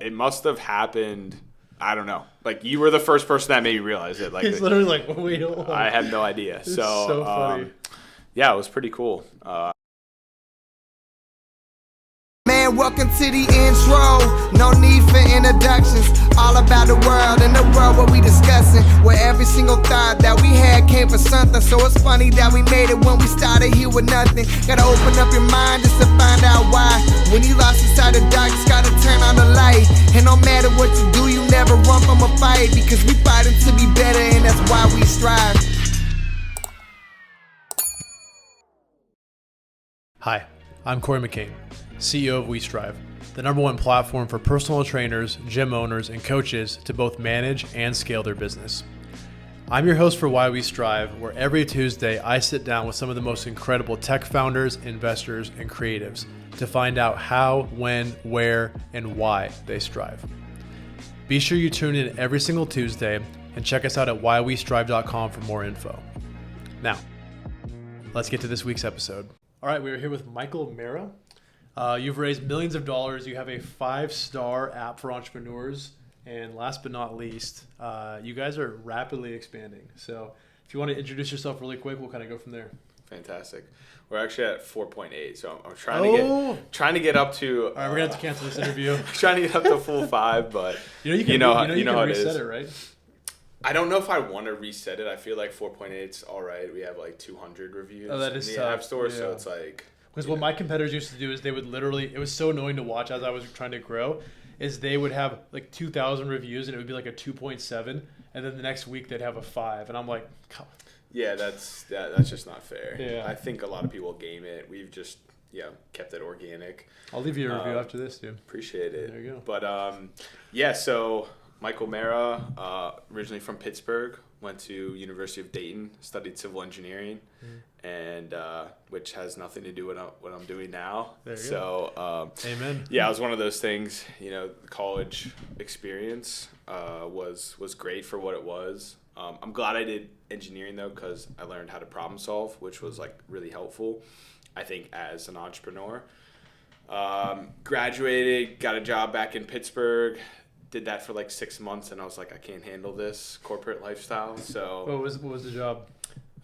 it must have happened. I don't know. Like, you were the first person that made me realize it. Like, it's literally like, wait, hold on. I had no idea. It's so funny. Yeah, it was pretty cool. Man, welcome to the intro. No need for introductions. All about the world and the world what we discussing. Where every single thought that we had came from something. So it's funny that we made it when we started here with nothing. Gotta open up your mind just to find out why. When you lost inside the dark, just gotta turn on the light. And no matter what you do, you never run from a fight. Because we fighting to be better, and that's why we strive. Hi, I'm Cory McKane, CEO of We Strive, the #1 platform for personal trainers, gym owners, and coaches to both manage and scale their business. I'm your host for Why We Strive, where every Tuesday I sit down with some of the most incredible tech founders, investors, and creatives to find out how, when, where, and why they strive. Be sure you tune in every single Tuesday and check us out at whywestrive.com for more info. Now, let's get to this week's episode. All right, we are here with Michael Marra. You've raised millions of dollars. You have a 5-star app for entrepreneurs. And last but not least, you guys are rapidly expanding. So if you want to introduce yourself really quick, we'll kind of go from there. Fantastic. We're actually at 4.8, so I'm trying to get up to. All right, we're gonna have to cancel this interview. Trying to get up to full 5, but you can how it is. Reset it, right? I don't know if I want to reset it. I feel like 4.8 is all right. We have like 200 reviews in the App Store, so it's like. Because what my competitors used to do is they would literally, it was so annoying to watch as I was trying to grow, is they would have like 2,000 reviews and it would be like a 2.7, and then the next week they'd have a 5, and I'm like, come on. Yeah, that's just not fair. Yeah. I think a lot of people game it. We've just kept it organic. I'll leave you a review after this, dude. Appreciate it. There you go. But so Michael Marra, originally from Pittsburgh, went to University of Dayton, studied civil engineering, and which has nothing to do with what I'm doing now. There you go. Amen. Yeah, it was one of those things. The college experience was great for what it was. I'm glad I did engineering though, because I learned how to problem solve, which was like really helpful, I think, as an entrepreneur. Graduated, got a job back in Pittsburgh. Did that for like 6 months, and I was like, I can't handle this corporate lifestyle. So what was the job?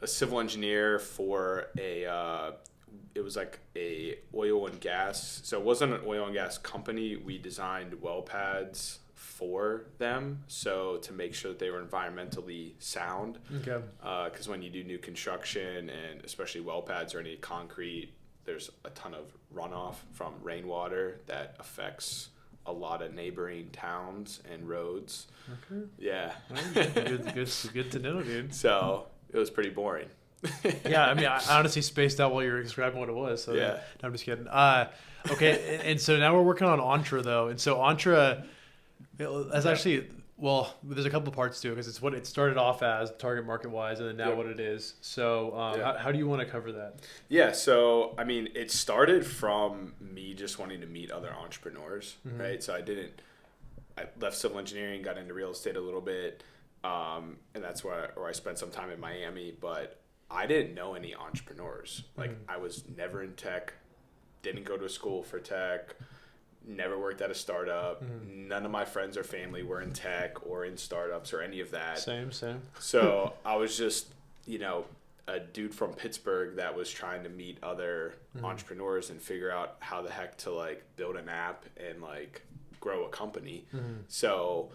A civil engineer for it was like a oil and gas. So it wasn't an oil and gas company. We designed well pads for them, so to make sure that they were environmentally sound. Okay. Because when you do new construction, and especially well pads or any concrete, there's a ton of runoff from rainwater that affects a lot of neighboring towns and roads. Okay. Yeah. Good to know, dude. So it was pretty boring. Yeah, I mean, I honestly spaced out while you were describing what it was. So yeah. No, I'm just kidding. Okay, and so now we're working on Entre, though. And so Entre, that's actually, well, there's a couple of parts to it, because it's what it started off as, target market-wise, and then now what it is. So how do you want to cover that? Yeah, so, I mean, it started from me just wanting to meet other entrepreneurs, right? So I left civil engineering, got into real estate a little bit, and that's where I spent some time in Miami, but I didn't know any entrepreneurs. Like, I was never in tech, didn't go to school for tech, never worked at a startup. None of my friends or family were in tech or in startups or any of that. Same. So I was just, a dude from Pittsburgh that was trying to meet other entrepreneurs and figure out how the heck to like build an app and like grow a company. So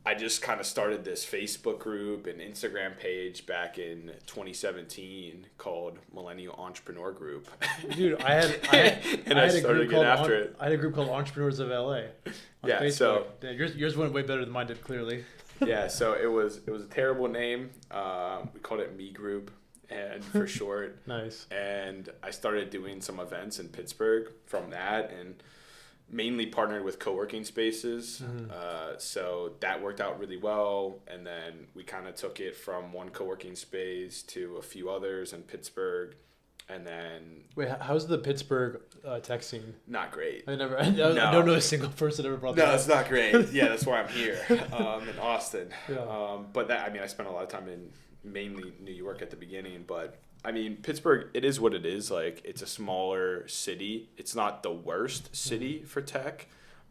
I just kind of started this Facebook group and Instagram page back in 2017 called Millennial Entrepreneur Group. Dude, I started getting after it. I had a group called Entrepreneurs of LA. Yeah, Facebook. so yours went way better than mine did, clearly. Yeah, so it was a terrible name. We called it Me Group, and for short. Nice. And I started doing some events in Pittsburgh from that, and mainly partnered with co-working spaces. So that worked out really well. And then we kind of took it from one co-working space to a few others in Pittsburgh. And then... Wait, how's the Pittsburgh tech scene? Not great. I don't know a single person ever brought that up. No, it's not great. Yeah, that's why I'm here in Austin. Yeah. But I spent a lot of time in mainly New York at the beginning, but I mean, Pittsburgh, it is what it is. Like, it's a smaller city. It's not the worst city for tech,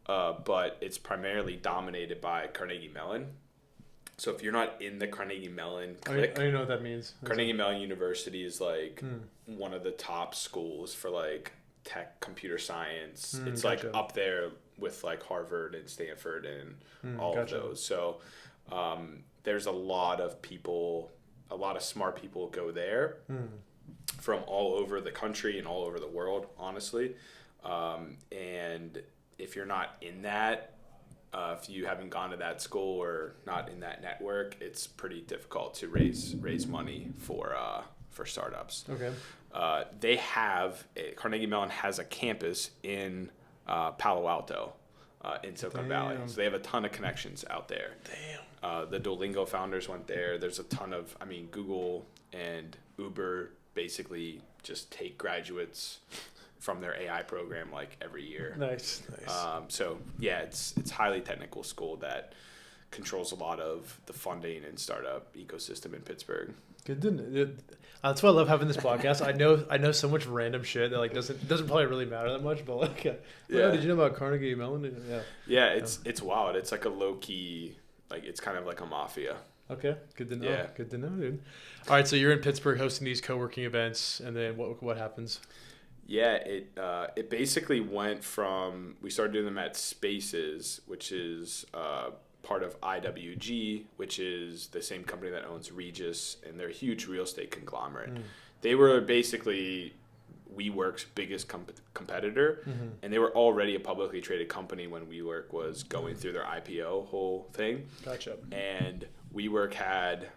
but it's primarily dominated by Carnegie Mellon. So if you're not in the Carnegie Mellon clique, I don't know what that means. Carnegie Mellon University is like one of the top schools for like tech, computer science. It's Gotcha. like up there with like Harvard and Stanford and all Gotcha. of those. So there's a lot of people, a lot of smart people go there from all over the country and all over the world, honestly. And if you're not in that, if you haven't gone to that school or not in that network, it's pretty difficult to raise money for startups. Okay. Carnegie Mellon has a campus in Palo Alto, in Silicon Valley. So they have a ton of connections out there. Damn. The Duolingo founders went there. There's a ton of, Google and Uber basically just take graduates from their AI program like every year. Nice. So yeah, it's highly technical school that controls a lot of the funding and startup ecosystem in Pittsburgh. Good to know. That's why I love having this podcast. I know so much random shit that like doesn't probably really matter that much, but like, Yeah. Did you know about Carnegie Mellon? Yeah, it's wild. It's like a low key, like it's kind of like a mafia. Okay, good to know. Yeah. Good to know, dude. All right, so you're in Pittsburgh hosting these co-working events, and then what happens? Yeah, it basically went from, we started doing them at Spaces, which is part of IWG, which is the same company that owns Regis, and they're a huge real estate conglomerate. They were basically WeWork's biggest competitor, and they were already a publicly traded company when WeWork was going through their IPO whole thing. Gotcha. And WeWork had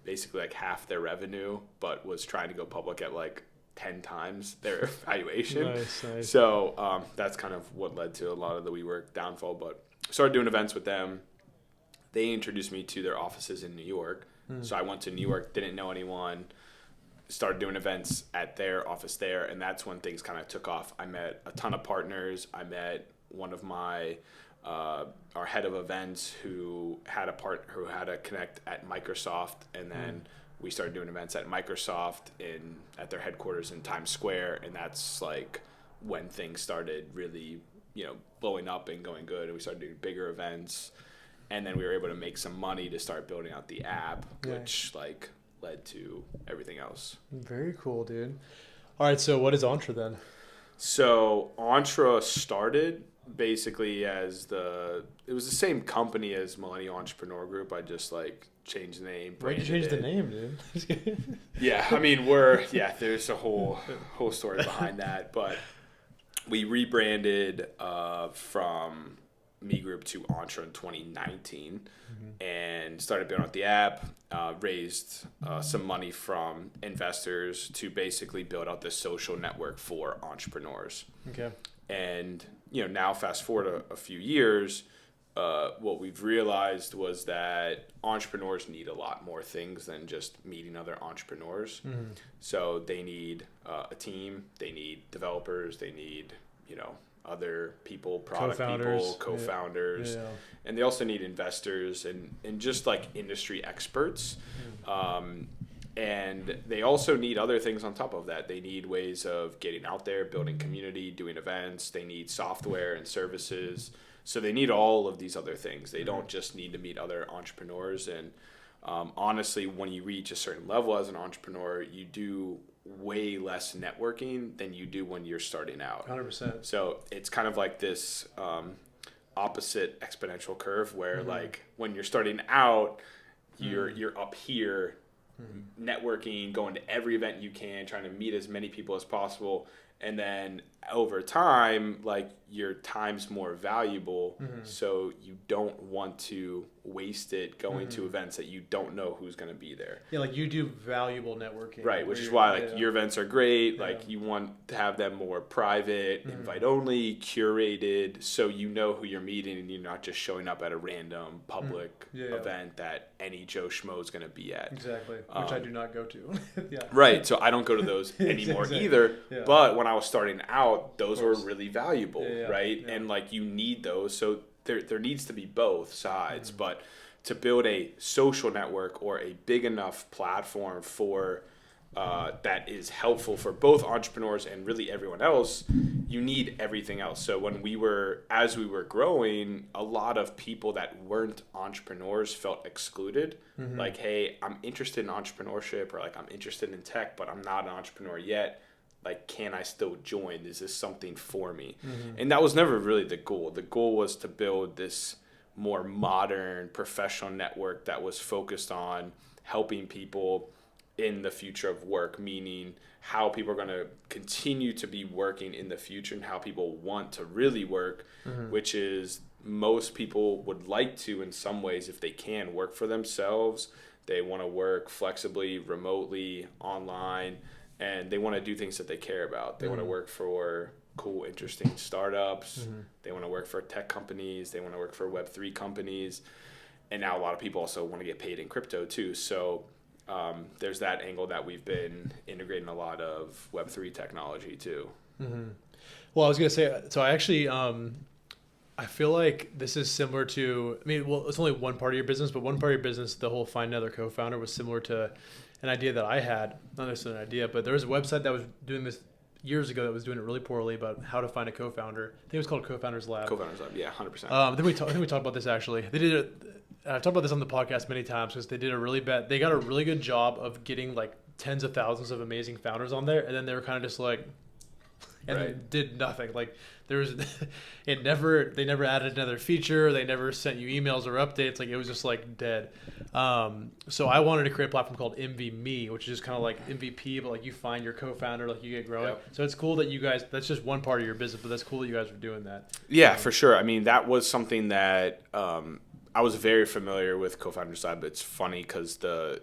basically like half their revenue, but was trying to go public at like 10 times their valuation. Nice. So that's kind of what led to a lot of the WeWork downfall. But started doing events with them. They introduced me to their offices in New York. So I went to New York, didn't know anyone, started doing events at their office there, and that's when things kind of took off. I met a ton of partners. I met one of my our head of events who had a connect at Microsoft, and then we started doing events at Microsoft at their headquarters in Times Square, and that's like when things started really, blowing up and going good, and we started doing bigger events, and then we were able to make some money to start building out the app, which like led to everything else. Very cool, dude. All right, so what is Entre then? So Entre started basically it was the same company as Millennial Entrepreneur Group. I just like changed the name. Why'd you change the name, dude? Yeah, there's a whole story behind that, but we rebranded from Me Group to Entre in 2019 and started building out the app, raised some money from investors to basically build out this social network for entrepreneurs. Okay. And, now fast forward a few years, what we've realized was that entrepreneurs need a lot more things than just meeting other entrepreneurs. So they need a team, they need developers, they need, other people, product people, co-founders, and they also need investors and just like industry experts. And they also need other things on top of that. They need ways of getting out there, building community, doing events. They need software and services. So they need all of these other things. They don't just need to meet other entrepreneurs. And honestly, when you reach a certain level as an entrepreneur, you do way less networking than you do when you're starting out. 100%. So it's kind of like this opposite exponential curve where like when you're starting out, you're up here networking, going to every event you can, trying to meet as many people as possible. And then over time, like your time's more valuable, so you don't want to waste it going to events that you don't know who's going to be there. Yeah, like you do valuable networking. Right, which is why like your events are great. Like you want to have them more private, invite only, curated, so you know who you're meeting and you're not just showing up at a random public event that any Joe Schmo is going to be at. Exactly, which I do not go to. Right, so I don't go to those anymore either. Yeah. But when I was starting out, those were really valuable, right? Yeah. And like you need those, so there needs to be both sides. But to build a social network or a big enough platform for that is helpful for both entrepreneurs and really everyone else, you need everything else. So as we were growing, a lot of people that weren't entrepreneurs felt excluded. Like, hey, I'm interested in entrepreneurship, or like, I'm interested in tech, but I'm not an entrepreneur yet. Like, can I still join? Is this something for me? And that was never really the goal. The goal was to build this more modern professional network that was focused on helping people in the future of work, meaning how people are going to continue to be working in the future and how people want to really work, which is most people would like to, in some ways, if they can, work for themselves. They want to work flexibly, remotely, online, and they want to do things that they care about. They want to work for cool, interesting startups. They want to work for tech companies. They want to work for Web3 companies. And now a lot of people also want to get paid in crypto too. So there's that angle that we've been integrating a lot of Web3 technology too. Well, I was going to say, so I actually, I feel like this is similar to, I mean, well, it's only one part of your business, but one part of your business, the whole find another co-founder, was similar to an idea that I had. Not necessarily an idea, but there was a website that was doing this years ago that was doing it really poorly about how to find a co-founder. I think it was called Co-Founders Lab. Co-Founders Lab, yeah, 100%. I think we talked about this actually. They did it. I've talked about this on the podcast many times because they got a really good job of getting like tens of thousands of amazing founders on there, and then they were kind of just like, and they did nothing. Like they never added another feature. They never sent you emails or updates. Like, it was just like dead. So I wanted to create a platform called MVMe, which is just kind of like MVP, but like you find your co-founder, like you get growing. Yep. So it's cool that you guys, that's just one part of your business, but that's cool that you guys are doing that. Yeah, for sure. I mean, that was something that I was very familiar with Co-Founders Lab. It's funny because there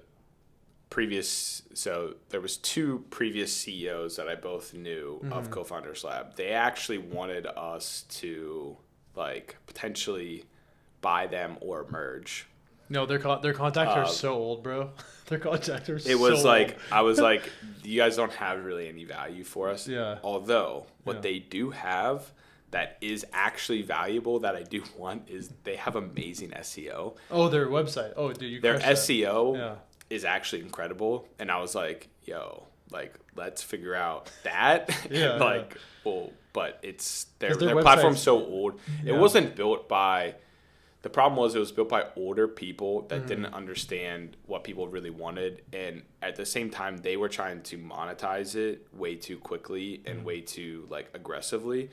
was two previous CEOs that I both knew of Co-Founders Lab. They actually wanted us to like potentially buy them or merge. No, their contacts are so old, bro. Their contacts are so old. It was like, I was like, you guys don't have really any value for us. Yeah. Although what they do have that is actually valuable that I do want is they have amazing SEO. Oh, their website. Oh, dude, their SEO is actually incredible. And I was like, yo, like, let's figure out that. Well, but it's their platform's so old. Yeah. It wasn't built by. The problem was it was built by older people that didn't understand what people really wanted. And at the same time, they were trying to monetize it way too quickly and way too like aggressively.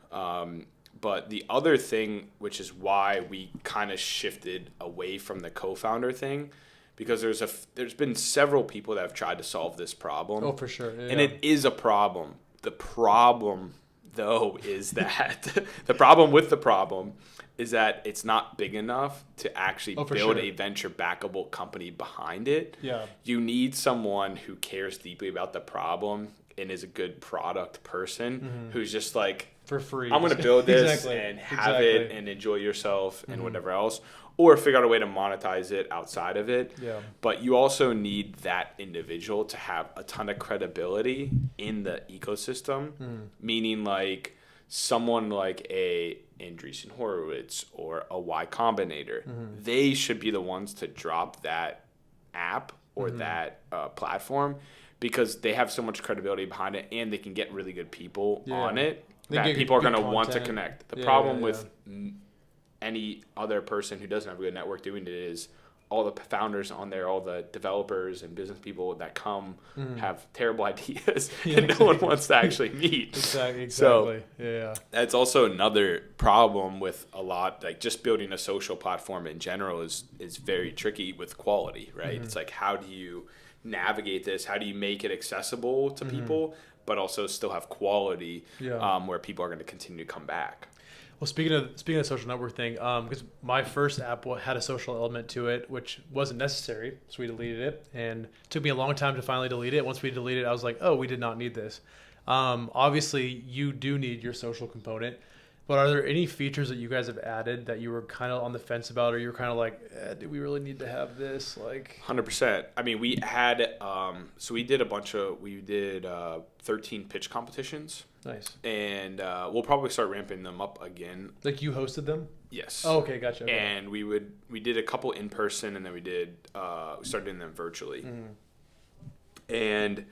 But the other thing, which is why we kind of shifted away from the co-founder thing, because there's been several people that have tried to solve this problem. Oh, for sure. Yeah. And it is a problem. The problem, though, is that the problem is that it's not big enough to actually build a venture backable company behind it. Yeah. You need someone who cares deeply about the problem and is a good product person who's just like, for free, I'm going to build this and have it and enjoy yourself and whatever else, or figure out a way to monetize it outside of it. Yeah. But you also need that individual to have a ton of credibility in the ecosystem, meaning like someone like a Andreessen Horowitz or a Y Combinator. They should be the ones to drop that app or that platform, because they have so much credibility behind it and they can get really good people on it that people are going to want to connect. The problem with any other person who doesn't have a good network doing it is all the founders on there, all the developers and business people that come have terrible ideas and no one wants to actually meet. Exactly. So that's also another problem with a lot, like just building a social platform in general is very tricky with quality, right? It's like, how do you navigate this? How do you make it accessible to people, but also still have quality where people are going to continue to come back? Well, speaking of social network thing, because my first app had a social element to it, which wasn't necessary, so we deleted it, and it took me a long time to finally delete it. Once we deleted it, I was like, oh, we did not need this. Obviously, you do need your social component, but are there any features that you guys have added that you were kind of on the fence about, or you were kind of like, do we really need to have this? Like, 100%. I mean, we had so we did 13 pitch competitions. Nice. And we'll probably start ramping them up again. Like, you hosted them? Yes. Oh, okay, gotcha. Okay. And we did a couple in person, and then we started doing them virtually. And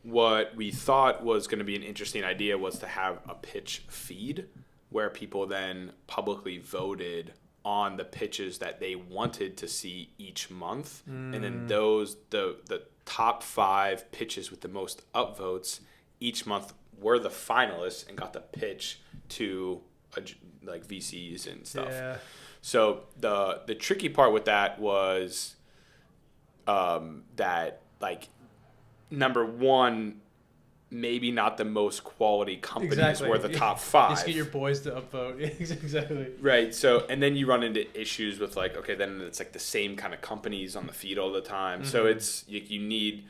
what we thought was going to be an interesting idea was to have a pitch feed where people then publicly voted on the pitches that they wanted to see each month. And then the top 5 pitches with the most upvotes each month were the finalists and got the pitch to like VCs and stuff. Yeah. So the tricky part with that was that, like, number one, maybe not the most quality companies were the top 5. Just get your boys to upvote. Exactly. Right. So, and then you run into issues with, like, okay, then it's like the same kind of companies on the feed all the time. Mm-hmm. So it's you need,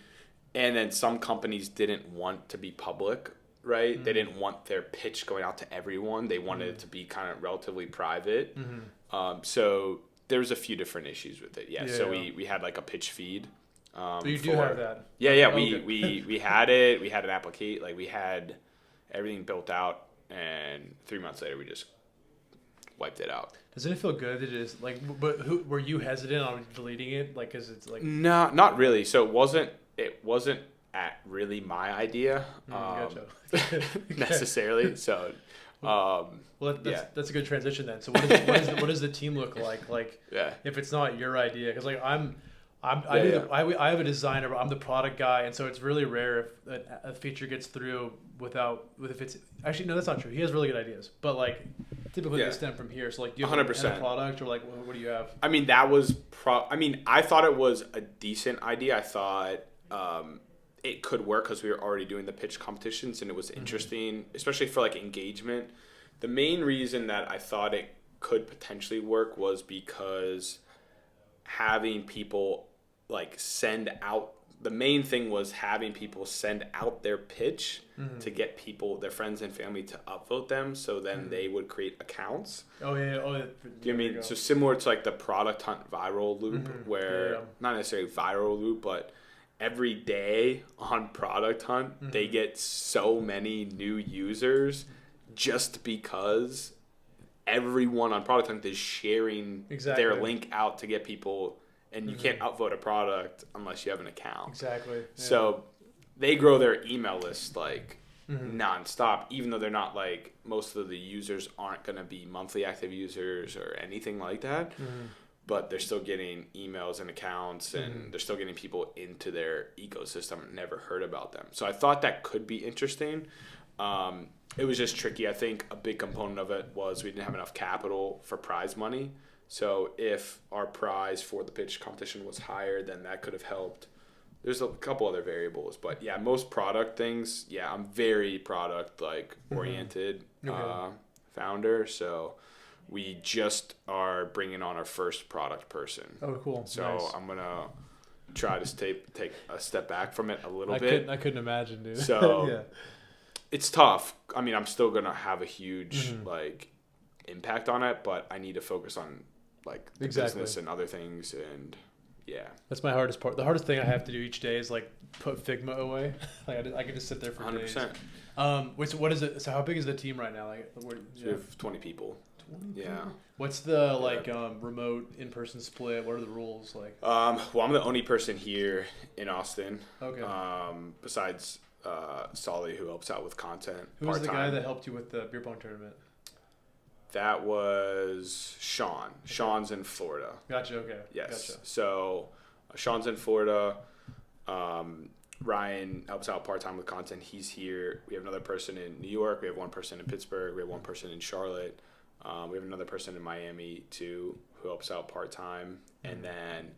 and then some companies didn't want to be public, right? Mm-hmm. They didn't want their pitch going out to everyone. They wanted it to be kind of relatively private. Mm-hmm. So there was a few different issues with it. Yeah. So we had like a pitch feed. So you do have that? Yeah. Oh, we had it. We had an application. Like, we had everything built out, and 3 months later we just wiped it out. Doesn't it feel good to just, like? But were you hesitant on deleting it? Like, cause it's like. No, not really. So it wasn't really my idea necessarily. So. That's a good transition then. So what does the team look like? Like, if it's not your idea, because like I have a designer, but I'm the product guy, and so it's really rare if a feature gets through if it's actually, no, that's not true. He has really good ideas, but like typically they stem from here. So like, do you have 100% a product, or like what do you have? I mean, that was I thought it was a decent idea. I thought it could work because we were already doing the pitch competitions, and it was interesting, especially for like engagement. The main reason that I thought it could potentially work was because having people like send out, the main thing was having people send out their pitch to get people, their friends and family, to upvote them, so then they would create accounts. Do you know what I mean? So similar to like the Product Hunt viral loop, where not necessarily viral loop, but every day on Product Hunt they get so many new users just because everyone on Product Hunt is sharing their link out to get people. And you can't upvote a product unless you have an account. Exactly. Yeah. So they grow their email list like nonstop, even though they're not like, most of the users aren't going to be monthly active users or anything like that. But they're still getting emails and accounts, and they're still getting people into their ecosystem. Never heard about them. So I thought that could be interesting. It was just tricky. I think a big component of it was we didn't have enough capital for prize money. So if our prize for the pitch competition was higher, then that could have helped. There's a couple other variables, but yeah, most product things, I'm very product oriented founder. So we just are bringing on our first product person. Oh, cool. So nice. I'm going to try to take a step back from it a little bit. I couldn't imagine, dude. So it's tough. I mean, I'm still going to have a huge impact on it, but I need to focus on like the business and other things, and that's my hardest part. The hardest thing I have to do each day is like put Figma away. Like I can just sit there for 100%. days. So what is it? So how big is the team right now? Like, so we have 20 people. 20 people? What's the remote in-person split? What are the rules like? Well, I'm the only person here in Austin. Okay. Besides Solly, who helps out with content. Who was the guy that helped you with the beer pong tournament? That was Sean. Sean's in Florida. Gotcha, okay. Yes. Gotcha. So Sean's in Florida. Ryan helps out part-time with content. He's here. We have another person in New York. We have one person in Pittsburgh. We have one person in Charlotte. We have another person in Miami, too, who helps out part-time. And then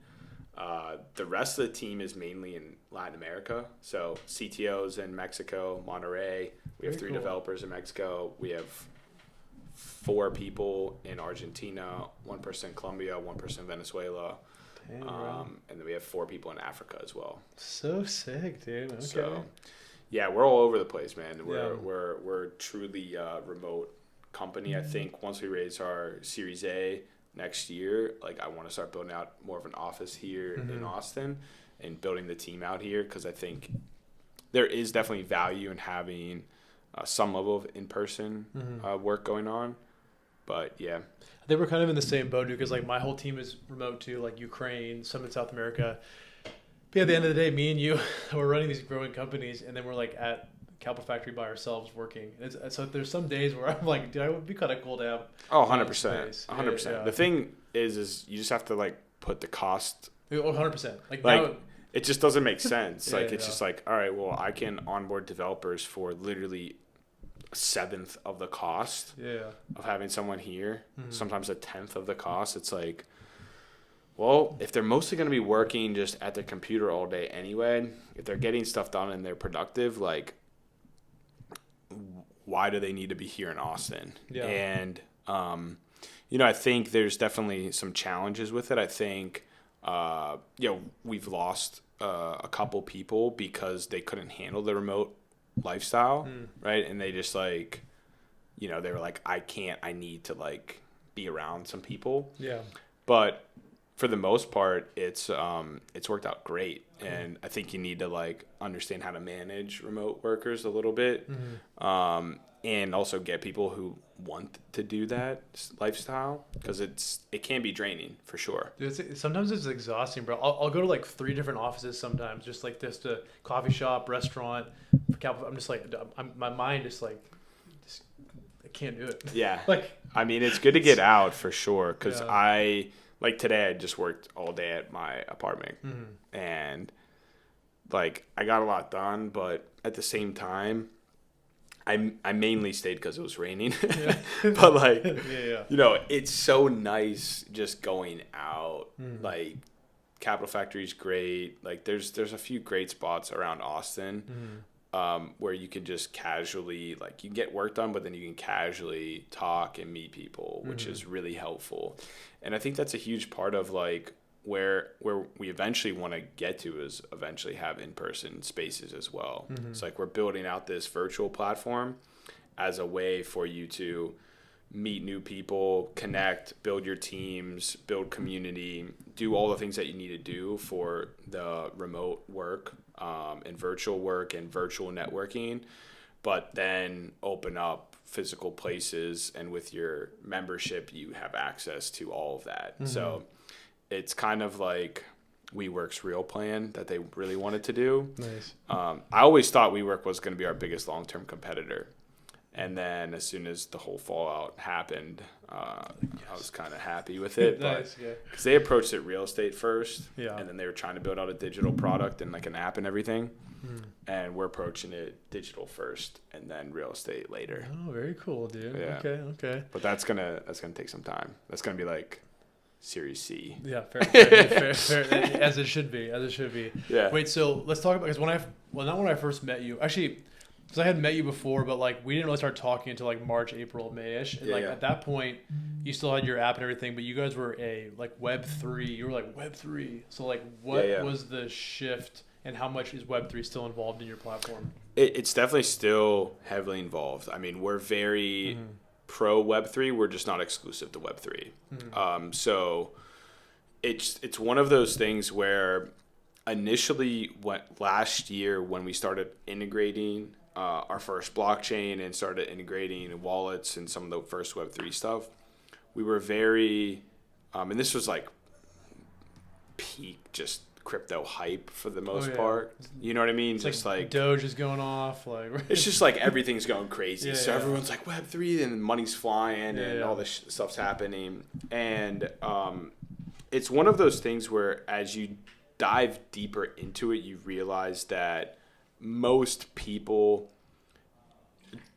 the rest of the team is mainly in Latin America. So CTO's in Mexico, Monterrey. We have 3 developers in Mexico. We have 4 people in Argentina, 1 person in Colombia, 1 person in Venezuela. Dang, and then we have 4 people in Africa as well. So sick, dude. Okay. So, we're all over the place, man. We're truly a remote company. I think once we raise our Series A next year, like, I want to start building out more of an office here in Austin and building the team out here, because I think there is definitely value in having some level of in-person work going on. But I think we're kind of in the same boat, dude, because like my whole team is remote too, like Ukraine, some in South America. Yeah, at the end of the day, me and you, we're running these growing companies, and then we're like at Capital Factory by ourselves working. So there's some days where I'm like, dude, it would be kind of cool to have. 100%. Yeah. The thing is you just have to like put the cost. 100%. Like now, now, it just doesn't make sense. Yeah, it's just like, all right, well, I can onboard developers for literally a seventh of the cost of having someone here. Sometimes a tenth of the cost. It's like, well, if they're mostly going to be working just at their computer all day anyway, if they're getting stuff done and they're productive, like, why do they need to be here in Austin? Yeah. And, I think there's definitely some challenges with it. I think, we've lost a couple people because they couldn't handle the remote lifestyle, right? And they just like, they were like, I need to like be around some people. Yeah. But for the most part, it's worked out great. And I think you need to like understand how to manage remote workers a little bit. And also get people who want to do that lifestyle, because it can be draining for sure. Dude, sometimes it's exhausting, bro. I'll go to like 3 different offices sometimes, just like this, to coffee shop, restaurant. I'm just like, my mind is like, I can't do it. Yeah. Like, I mean, it's good to get out for sure, because Yeah. like today I just worked all day at my apartment, and like I got a lot done, but at the same time, I mainly stayed because it was raining. But like, it's so nice just going out. Like, Capital Factory is great. Like, there's a few great spots around Austin where you can just casually, like, you can get work done, but then you can casually talk and meet people, which is really helpful. And I think that's a huge part of like where we eventually want to get to, is eventually have in-person spaces as well. It's like we're building out this virtual platform as a way for you to meet new people, connect, build your teams, build community, do all the things that you need to do for the remote work and virtual work and virtual networking, but then open up physical places, and with your membership you have access to all of that. So it's kind of like WeWork's real plan that they really wanted to do. Nice. I always thought WeWork was going to be our biggest long-term competitor. And then as soon as the whole fallout happened, I was kind of happy with it. Nice, because they approached it real estate first, Yeah. and then they were trying to build out a digital product and like an app and everything. And we're approaching it digital first and then real estate later. Oh, very cool, dude. Yeah. Okay. But that's gonna take some time. That's gonna be like Series C. Yeah, fair, as it should be. Yeah. Wait, so let's talk about, because not when I first met you, actually, because I had met you before, but like we didn't really start talking until like March, April, May-ish. And at that point, you still had your app and everything, but you guys were a like Web3. You were like Web3. So like, what was the shift, and how much is Web3 still involved in your platform? It's definitely still heavily involved. I mean, we're very pro Web3. We're just not exclusive to Web3. So it's one of those things where initially last year when we started integrating our first blockchain and started integrating wallets and some of the first Web3 stuff, we were very, and this was like peak just crypto hype for the most part. You know what I mean? It's just like Doge is going off. Like it's just like everything's going crazy. So yeah. everyone's like Web3 and money's flying and all this stuff's happening. And it's one of those things where as you dive deeper into it, you realize that most people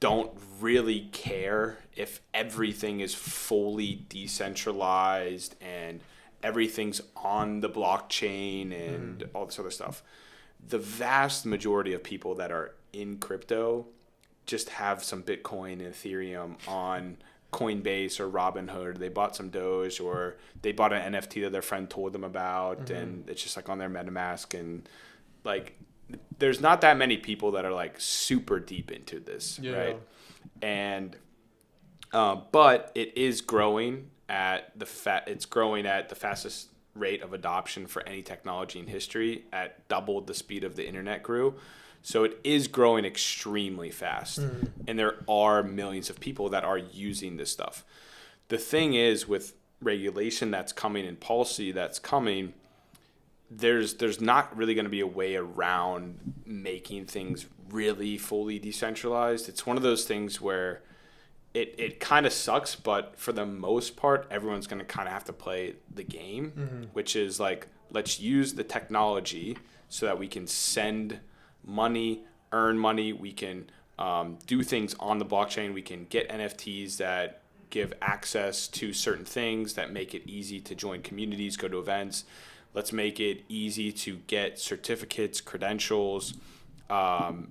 don't really care if everything is fully decentralized and everything's on the blockchain and all this other stuff. The vast majority of people that are in crypto just have some Bitcoin and Ethereum on Coinbase or Robinhood. They bought some Doge, or they bought an NFT that their friend told them about, and it's just like on their MetaMask. And like, there's not that many people that are like super deep into this, right? And but it is growing at it's growing at the fastest rate of adoption for any technology in history, at double the speed of the internet grew. So it is growing extremely fast. And there are millions of people that are using this stuff. The thing is, with regulation that's coming and policy that's coming, there's not really going to be a way around making things really fully decentralized. It's one of those things where it kind of sucks, but for the most part, everyone's going to kind of have to play the game, which is like, let's use the technology so that we can send money, earn money, we can do things on the blockchain, we can get NFTs that give access to certain things, that make it easy to join communities, go to events. Let's make it easy to get certificates, credentials,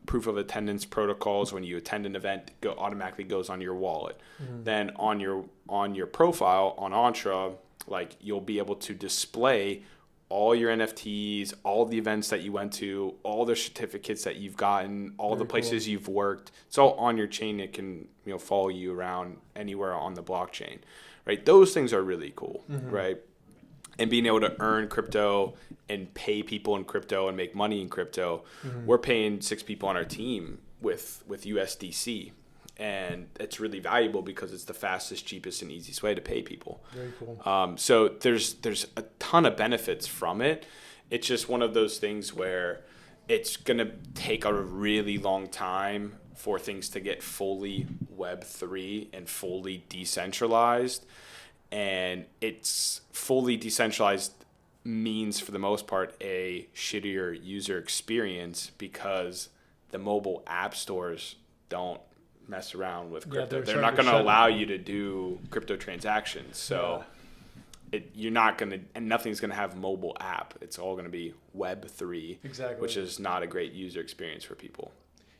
proof of attendance protocols. When you attend an event, automatically goes on your wallet. Then on your profile on Entre, like, you'll be able to display all your NFTs, all the events that you went to, all the certificates that you've gotten, all the places you've worked. It's all on your chain. It can, follow you around anywhere on the blockchain, right? Those things are really cool, right? And being able to earn crypto and pay people in crypto and make money in crypto. We're paying 6 people on our team with USDC. And it's really valuable because it's the fastest, cheapest, and easiest way to pay people. Very cool. So there's a ton of benefits from it. It's just one of those things where it's going to take a really long time for things to get fully Web3 and fully decentralized. And it's fully decentralized means, for the most part, a shittier user experience because the mobile app stores don't mess around with crypto. They're not going to allow you to do crypto transactions. So you're not going to, and nothing's going to have mobile app. It's all going to be Web3, which is not a great user experience for people.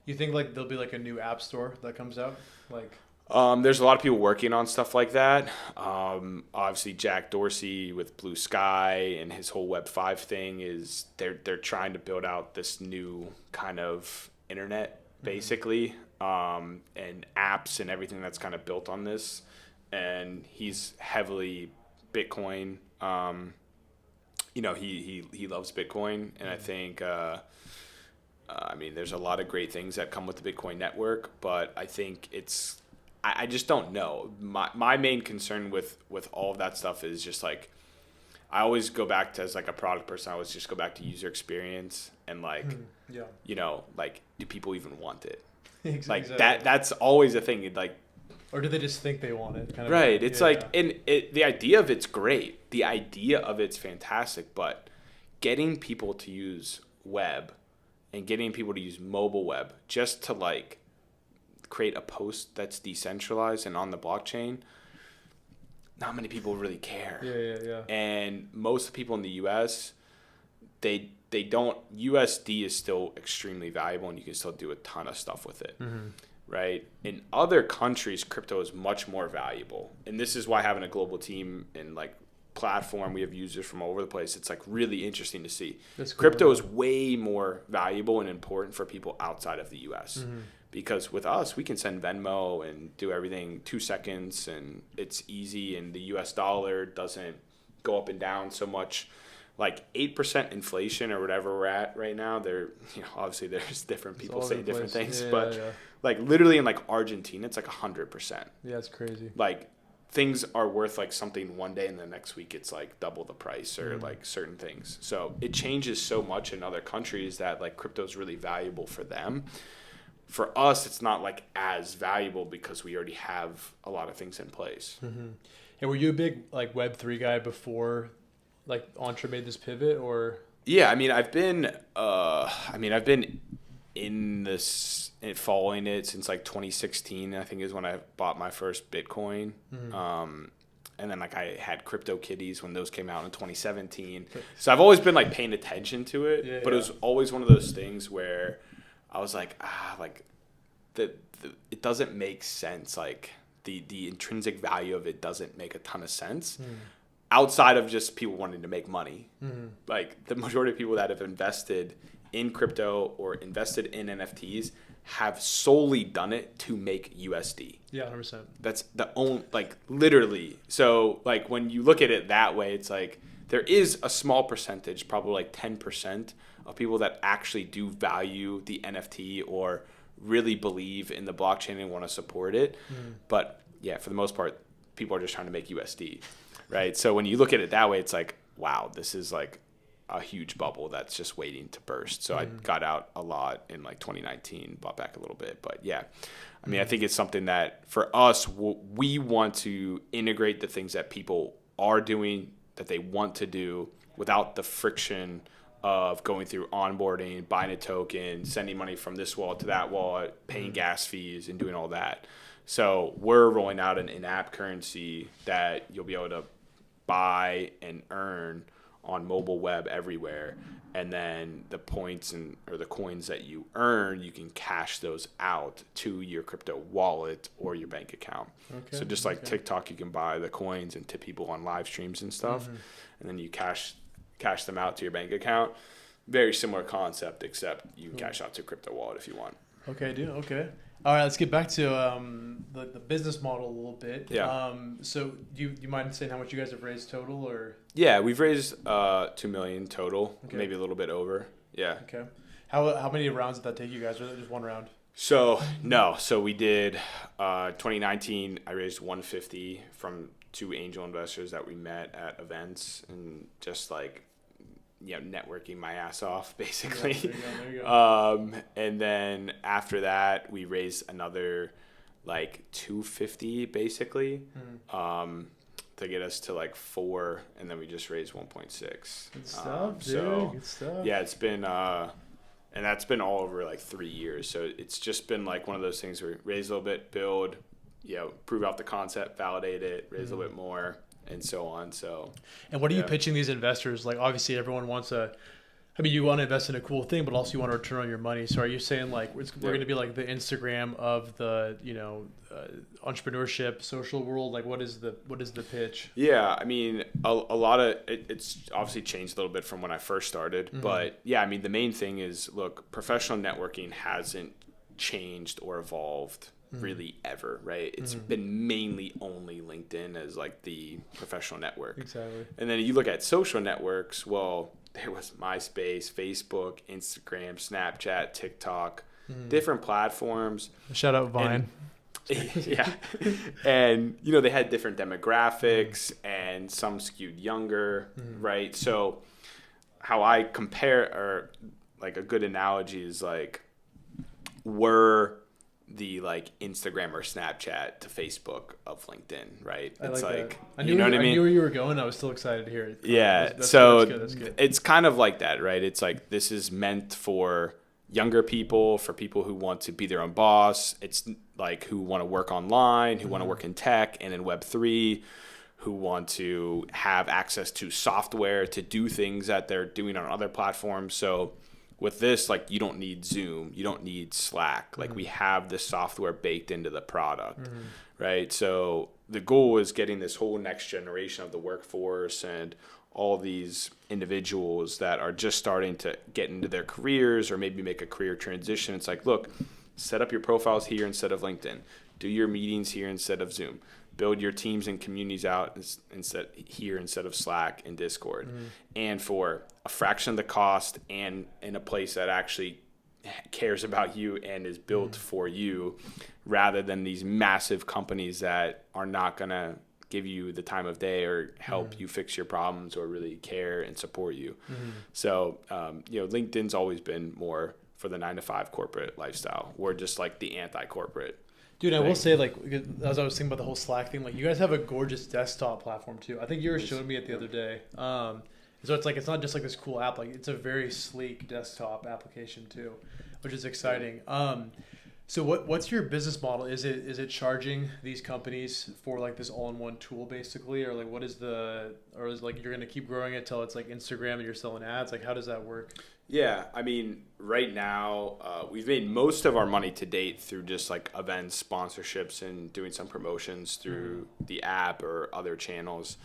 You think like there'll be like a new app store that comes out? Like, there's a lot of people working on stuff like that. Obviously, Jack Dorsey with Blue Sky and his whole Web5 thing is they're trying to build out this new kind of internet, basically, and apps and everything that's kind of built on this. And he's heavily Bitcoin. He loves Bitcoin, and I think there's a lot of great things that come with the Bitcoin network, but I think I just don't know. My main concern with all of that stuff is just like, I always go back to, as like a product person, I always just go back to user experience and like, do people even want it? Exactly. Like that's always a thing. Like, or do they just think they want it? Kind of right. It's the idea of it's great. The idea of it's fantastic, but getting people to use web and getting people to use mobile web just to like create a post that's decentralized and on the blockchain, not many people really care. Yeah. And most of the people in the US, they don't. USD is still extremely valuable, and you can still do a ton of stuff with it, right? In other countries, crypto is much more valuable, and this is why having a global team and like platform, we have users from all over the place. It's like really interesting to see. That's cool. Crypto is way more valuable and important for people outside of the US. Because with us, we can send Venmo and do everything 2 seconds, and it's easy, and the US dollar doesn't go up and down so much. Like 8% inflation or whatever we're at right now, obviously there's different people saying different things, but like literally in like Argentina, it's like 100%. Yeah, it's crazy. Like things are worth like something one day, and the next week it's like double the price, or like certain things. So it changes so much in other countries that like crypto is really valuable for them. For us, it's not like as valuable because we already have a lot of things in place. And were you a big like Web3 guy before like Entre made this pivot, or? Yeah, I've been following it since like 2016. I think is when I bought my first Bitcoin. And then like I had CryptoKitties when those came out in 2017. So I've always been like paying attention to it, but it was always one of those things where I was like, it doesn't make sense. Like the intrinsic value of it doesn't make a ton of sense. Outside of just people wanting to make money. Like the majority of people that have invested in crypto or invested in NFTs have solely done it to make USD. Yeah, 100%. That's the only, like literally. So like when you look at it that way, it's like there is a small percentage, probably like 10% of people that actually do value the NFT or really believe in the blockchain and want to support it. But yeah, for the most part, people are just trying to make USD. Right. So when you look at it that way, it's like, wow, this is like a huge bubble that's just waiting to burst. So I got out a lot in like 2019, bought back a little bit. But yeah, I mean, I think it's something that for us, we want to integrate the things that people are doing that they want to do without the friction of going through onboarding, buying a token, sending money from this wallet to that wallet, paying gas fees, and doing all that. So we're rolling out an in-app currency that you'll be able to buy and earn on mobile web everywhere. And then the points or the coins that you earn, you can cash those out to your crypto wallet or your bank account. Okay. So just like TikTok, you can buy the coins and tip people on live streams and stuff. And then you cash them out to your bank account. Very similar concept, except you can cash out to a crypto wallet if you want. Okay, dude. Okay. All right, let's get back to the business model a little bit. Yeah. So do you mind saying how much you guys have raised total, or? Yeah, we've raised $2 million total, maybe a little bit over. Yeah. Okay. How many rounds did that take you guys, or just one round? So we did 2019. I raised $150 from 2 angel investors that we met at events, and just like, networking my ass off, basically. Yeah, there you go. And then after that, we raised another like $250 basically, to get us to like 4, and then we just raised 1.6. Good stuff, dude. So good stuff. Yeah, it's been and that's been all over like 3 years. So it's just been like one of those things where raise a little bit, build, prove out the concept, validate it, raise a little bit more, and so on. So, and what are you pitching these investors? Like, obviously everyone wants you want to invest in a cool thing, but also you want to return on your money. So are you saying like we're going to be like the Instagram of the, entrepreneurship social world? Like what is the pitch? Yeah. I mean, a lot of it's obviously changed a little bit from when I first started, but yeah, I mean, the main thing is, look, professional networking hasn't changed or evolved really ever, right? It's been mainly only LinkedIn as like the professional network. Exactly. And then you look at social networks, well, there was MySpace, Facebook, Instagram, Snapchat, TikTok, different platforms. Shout out Vine. Yeah. And, they had different demographics and some skewed younger, right? So how I compare, or like a good analogy is like, we're the like Instagram or Snapchat to Facebook of LinkedIn, right? It's like I knew where you were going. I was still excited to hear it. Yeah. That's good. It's kind of like that, right? It's like, this is meant for younger people, for people who want to be their own boss. It's like who want to work online, who want to work in tech and in Web3, who want to have access to software to do things that they're doing on other platforms. So with this, like, you don't need Zoom, you don't need Slack. Like, we have the software baked into the product, right? So the goal is getting this whole next generation of the workforce and all these individuals that are just starting to get into their careers or maybe make a career transition. It's like, look, set up your profiles here instead of LinkedIn. Do your meetings here instead of Zoom. Build your teams and communities out instead of Slack and Discord. And for a fraction of the cost and in a place that actually cares about you and is built for you, rather than these massive companies that are not going to give you the time of day or help you fix your problems or really care and support you. So, LinkedIn's always been more for the 9-to-5 corporate lifestyle. We're just like the anti-corporate. Dude, I will say, like, as I was thinking about the whole Slack thing, like, you guys have a gorgeous desktop platform too. I think you were showing me it the other day. So it's like, it's not just like this cool app, like it's a very sleek desktop application too, which is exciting. So what's your business model? Is it charging these companies for like this all-in-one tool basically, or like or is like you're gonna keep growing it till it's like Instagram and you're selling ads? Like, how does that work? Yeah, I mean, right now we've made most of our money to date through just like events, sponsorships, and doing some promotions through the app or other channels.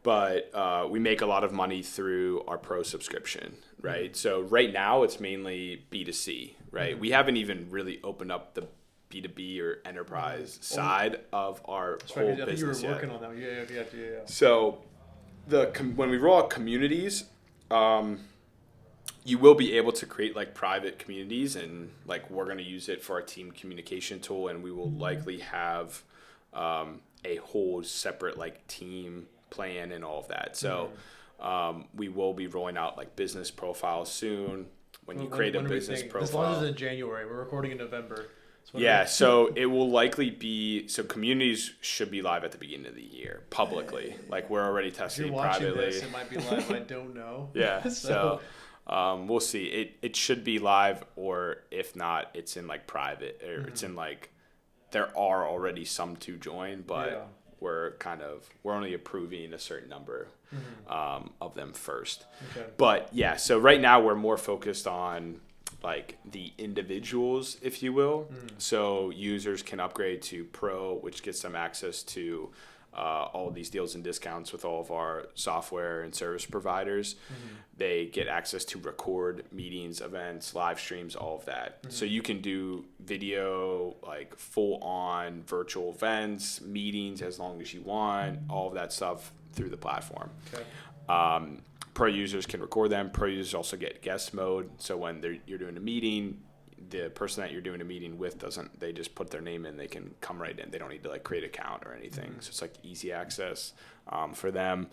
But we make a lot of money through our pro subscription, right? So right now it's mainly B2C, right? We haven't even really opened up the B2B or enterprise side of our whole business yet. I think you were working on that. Yeah. So when we roll out communities, you will be able to create like private communities, and like we're going to use it for our team communication tool, and we will likely have a whole separate like team plan and all of that. So We will be rolling out like business profiles soon. When you create a business profile. This launches in January. We're recording in November. So it will likely be, so communities should be live at the beginning of the year publicly. Like we're already testing if you're watching privately. This, it might be live. I don't know. Yeah. so we'll see. It should be live, or if not, it's in like private, or it's in like, there are already some to join, but we're only approving a certain number of them first. Okay. But yeah, so right now we're more focused on like the individuals, if you will. So users can upgrade to Pro, which gets them access to all these deals and discounts with all of our software and service providers. They get access to record meetings, events, live streams, all of that. So you can do video, like full on virtual events, meetings as long as you want, all of that stuff through the platform. Okay. Pro users can record them. Pro users also get guest mode. So when you're doing a meeting, the person that you're doing a meeting with they just put their name in, they can come right in. They don't need to like create an account or anything. So it's like easy access for them.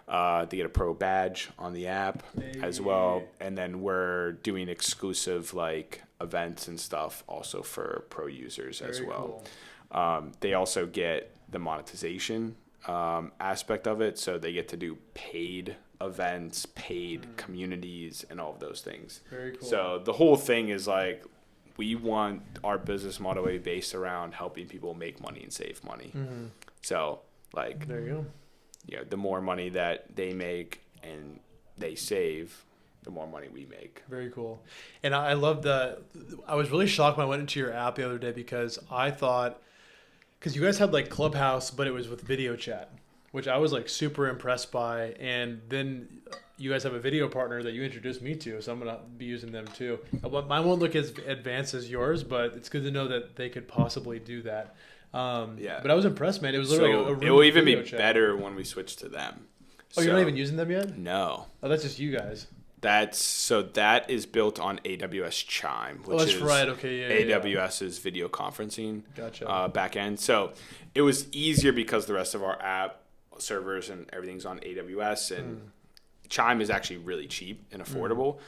They get a Pro badge on the app as well. And then we're doing exclusive like events and stuff also for Pro users as well. Cool. They also get the monetization aspect of it. So they get to do paid events, paid communities, and all of those things. Very cool. So the whole thing is like, we want our business model to be based around helping people make money and save money. So like, there you go. The more money that they make and they save, the more money we make. Very cool. And I love I was really shocked when I went into your app the other day, because I thought, because you guys had like Clubhouse, but it was with video chat, which I was like super impressed by. And then you guys have a video partner that you introduced me to, so I'm going to be using them too. Mine won't look as advanced as yours, but it's good to know that they could possibly do that. But I was impressed, man. It was literally a it will even be better when we switch to them. Oh, you're not even using them yet? No. Oh, that's just you guys. That is built on AWS Chime, which is right. Okay, AWS's video conferencing backend. So it was easier because the rest of our app servers and everything's on AWS, and Chime is actually really cheap and affordable.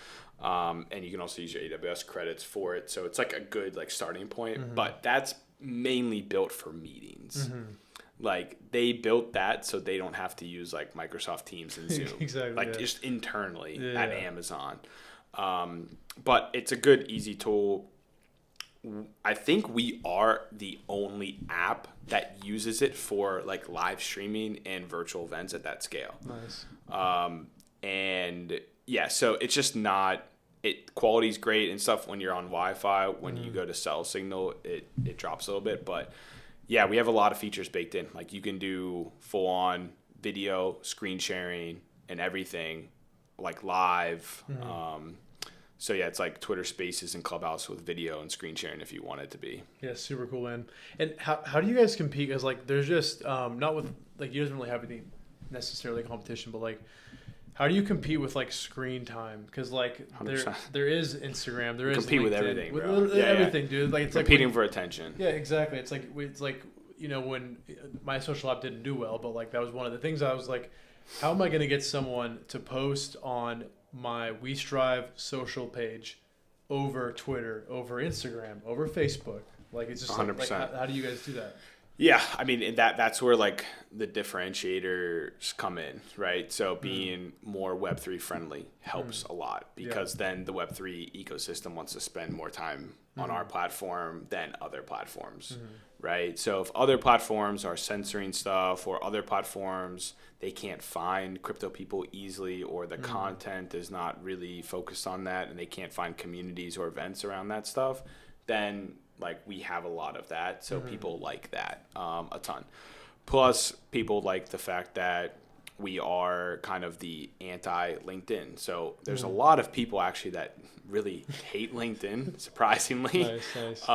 And you can also use your AWS credits for it. So it's like a good like starting point, but that's mainly built for meetings. Like they built that so they don't have to use like Microsoft Teams and Zoom, just internally at Amazon. But it's a good, easy tool. I think we are the only app that uses it for like live streaming and virtual events at that scale. Nice. And yeah, so it's just not, quality's great and stuff when you're on Wi-Fi. When you go to cell signal, it drops a little bit, but yeah, we have a lot of features baked in. Like you can do full on video, screen sharing, and everything like live. So yeah, it's like Twitter Spaces and Clubhouse with video and screen sharing if you want it to be. Yeah, super cool, man. And how do you guys compete? Because like there's just not with like, you doesn't really have any necessarily competition, but like how do you compete with like screen time? Because like there is Instagram, there is compete LinkedIn, with everything, bro. Everything, dude. Like it's competing like for attention. Yeah, exactly. It's like when my social app didn't do well, but like that was one of the things I was like, how am I going to get someone to post on my We Strive social page over Twitter, over Instagram, over Facebook? Like it's just 100%. Like how do you guys do that? Yeah, I mean that's where like the differentiators come in, right? So being more Web3 friendly helps a lot, because then the Web3 ecosystem wants to spend more time on our platform than other platforms, right? So if other platforms are censoring stuff, or other platforms they can't find crypto people easily, or the content is not really focused on that, and they can't find communities or events around that stuff, then like we have a lot of that, so people like that a ton. Plus, people like the fact that we are kind of the anti-LinkedIn. So there's a lot of people actually that really hate LinkedIn, surprisingly. Nice.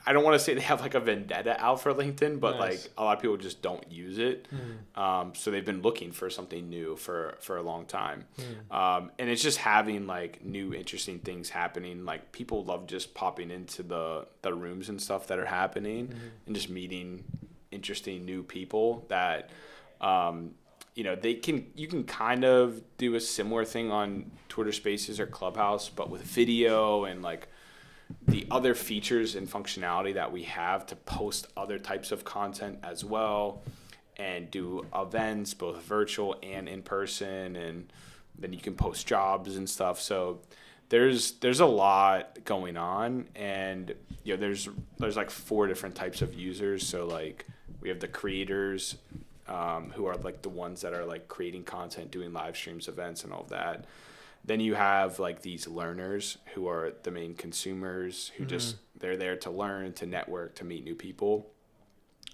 I don't want to say they have like a vendetta out for LinkedIn, but like a lot of people just don't use it. So they've been looking for something new for a long time. And it's just having like new interesting things happening. Like people love just popping into the rooms and stuff that are happening and just meeting interesting new people that you can kind of do a similar thing on Twitter Spaces or Clubhouse, but with video and like the other features and functionality that we have to post other types of content as well, and do events, both virtual and in person, and then you can post jobs and stuff. So there's a lot going on, and there's like 4 different types of users. So like we have the creators, who are like the ones that are like creating content, doing live streams, events, and all of that. Then you have like these learners who are the main consumers who just, they're there to learn, to network, to meet new people.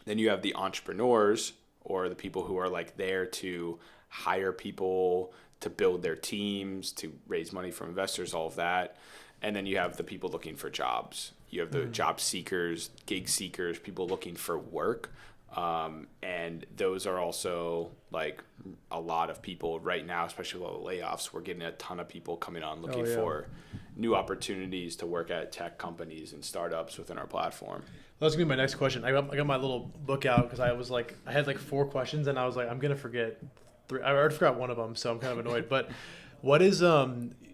Then you have the entrepreneurs, or the people who are like there to hire people, to build their teams, to raise money from investors, all of that. And then you have the people looking for jobs. You have the job seekers, gig seekers, people looking for work. And those are also like a lot of people right now, especially with all the layoffs. We're getting a ton of people coming on looking for new opportunities to work at tech companies and startups within our platform. That's gonna be my next question. I got my little book out because I had like 4 questions, and I was like, I'm gonna forget 3. I already forgot one of them, so I'm kind of annoyed. But what is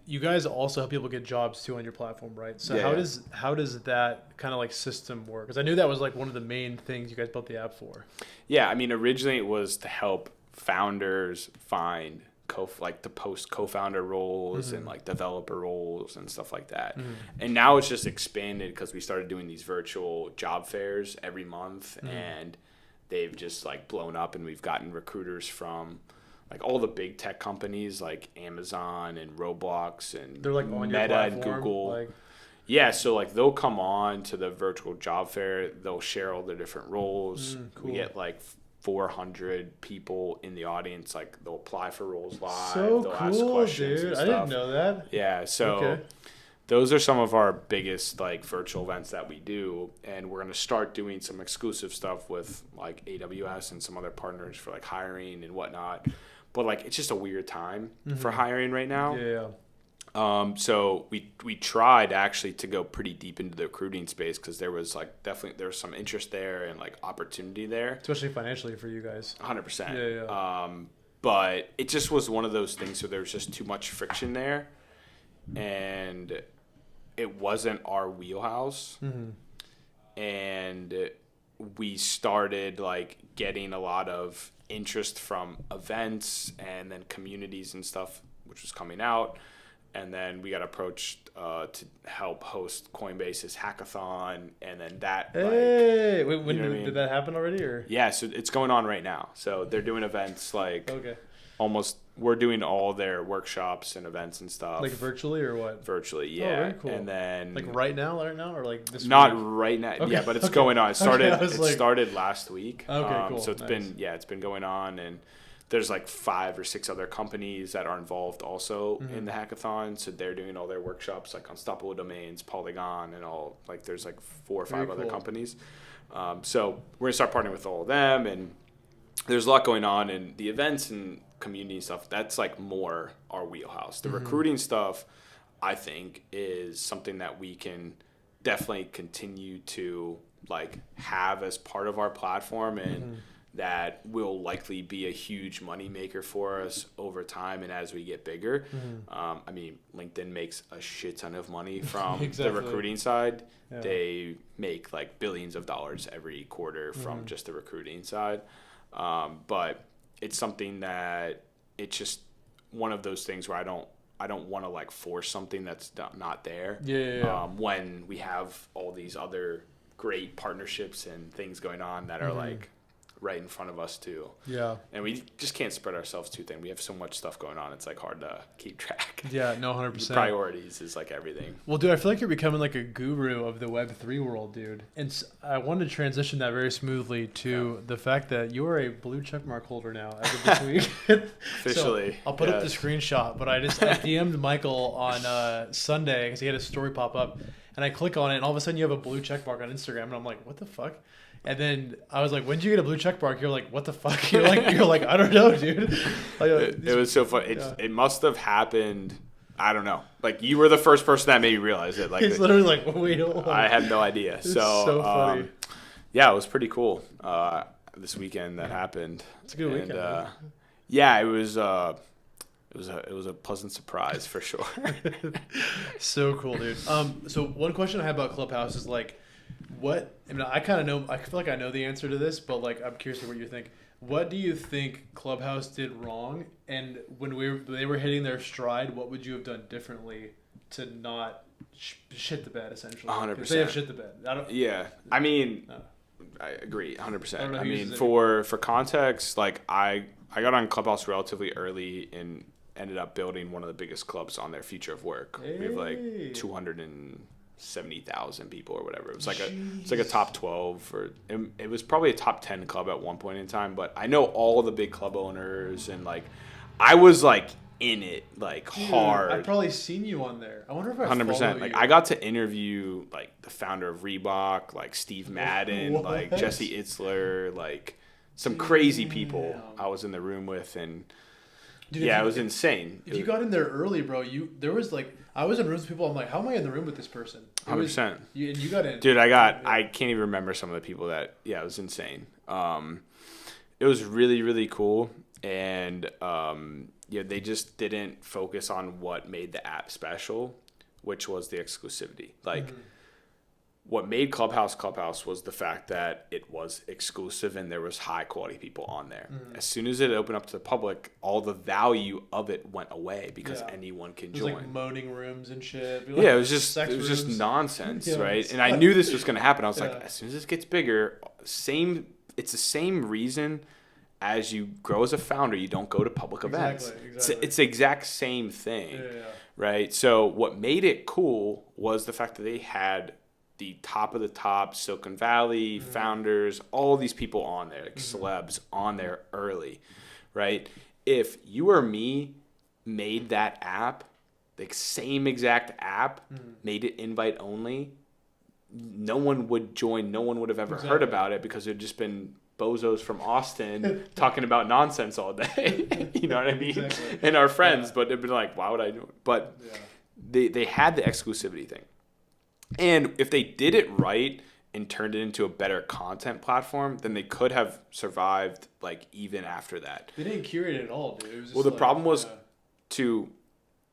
you guys also help people get jobs too on your platform, right? So how does that kind of like system work? Because I knew that was like one of the main things you guys built the app for. Yeah, I mean, originally it was to help founders find to post co-founder roles and like developer roles and stuff like that. And now it's just expanded because we started doing these virtual job fairs every month, and they've just like blown up, and we've gotten recruiters from like all the big tech companies like Amazon and Roblox and they're like on Meta and Google. So like they'll come on to the virtual job fair, they'll share all their different roles. Cool. We get like 400 people in the audience, like they'll apply for roles live. So they'll cool, ask questions dude. and I stuff. didn't know that. Yeah, so those are some of our biggest like virtual events that we do, and we're going to start doing some exclusive stuff with like AWS and some other partners for like hiring and whatnot. But like it's just a weird time for hiring right now. So we tried actually to go pretty deep into the recruiting space because there was like definitely there was some interest there and like opportunity there, especially financially for you guys. 100%. But it just was one of those things where there was just too much friction there, and it wasn't our wheelhouse. And we started like getting a lot of interest from events and then communities and stuff, which was coming out. And then we got approached to help host Coinbase's hackathon, and then that. Hey, wait, when did that happen already? Or so it's going on right now. So they're doing events like almost. We're doing all their workshops and events and stuff. Like virtually or what? Virtually, yeah. Oh, very cool. And then like right now, or like this week? Not right now. Okay. Yeah, but it's going on. It started. Started last week. Okay, cool. So it's been going on, and there's like 5 or 6 other companies that are involved also in the hackathon. So they're doing all their workshops like Unstoppable Domains, Polygon, and all. Like there's like 4 or 5 other companies. So we're gonna start partnering with all of them, and there's a lot going on in the events and community stuff. That's like more our wheelhouse. The recruiting stuff, I think, is something that we can definitely continue to like have as part of our platform, and that will likely be a huge money maker for us over time and as we get bigger. I mean, LinkedIn makes a shit ton of money from the recruiting side. They make like billions of dollars every quarter from just the recruiting side. But it's something that it's just one of those things where I don't want to like force something that's not there. When we have all these other great partnerships and things going on that are like right in front of us too. And we just can't spread ourselves too thin. We have so much stuff going on. It's like hard to keep track. 100%. Priorities is like everything. Well, dude, I feel like you're becoming like a guru of the Web3 world, dude. And I wanted to transition that very smoothly to the fact that you are a blue checkmark holder now as of this week. Officially. So I'll put up the screenshot, but I DM'd Michael on Sunday because he had a story pop up, and I click on it, and all of a sudden you have a blue checkmark on Instagram, and I'm like, what the fuck? And then I was like, when did you get a blue check mark? You're like, what the fuck? You're like, I don't know, dude. Like, it was so funny. It must have happened. I don't know. Like, you were the first person that made me realize it. Like, it's literally like, wait, hold on. I had no idea. It's so funny. Yeah, it was pretty cool. This weekend that happened. It's a good weekend. Yeah, it was a pleasant surprise for sure. So cool, dude. So one question I have about Clubhouse is like, I kind of know, I feel like I know the answer to this, but like I'm curious to what you think. What do you think Clubhouse did wrong? And when they were hitting their stride, what would you have done differently to not shit the bed, essentially? 100%. They have shit the bed. I mean, I agree 100%. I mean, for context, like I got on Clubhouse relatively early and ended up building one of the biggest clubs on their Future of Work. We have like 270,000 people or whatever. It was like a top 12 or it was probably a top 10 club at one point in time, but I know all the big club owners and like I was like in it like hard. I've probably seen you on there. I wonder if I 100%. Like I got to interview like the founder of Reebok, like Steve Madden, like Jesse Itzler, like some crazy people I was in the room with, and it was insane. If you got in there early, bro, I was in rooms with people. I'm like, how am I in the room with this person? 100%. You got in, dude. I can't even remember some of the people that. Yeah, it was insane. It was really really cool, and they just didn't focus on what made the app special, which was the exclusivity. Like. What made Clubhouse was the fact that it was exclusive and there was high quality people on there. As soon as it opened up to the public, all the value of it went away because anyone can join. Like moaning rooms and shit. Like, it was just nonsense, right? And I knew this was going to happen. I was like, as soon as this gets bigger, it's the same reason as you grow as a founder, you don't go to public events. Exactly. It's the exact same thing, right? So what made it cool was the fact that they had the top of the top Silicon Valley founders, all these people on there, like celebs on there early, right? If you or me made that app, the same exact app, made it invite only, no one would join. No one would have ever heard about it because it had just been bozos from Austin talking about nonsense all day. You know what I mean? Exactly. And our friends, but it'd been like, why would I do it? But they had the exclusivity thing. And if they did it right and turned it into a better content platform, then they could have survived like even after that. They didn't curate it at all, dude. It was just the problem was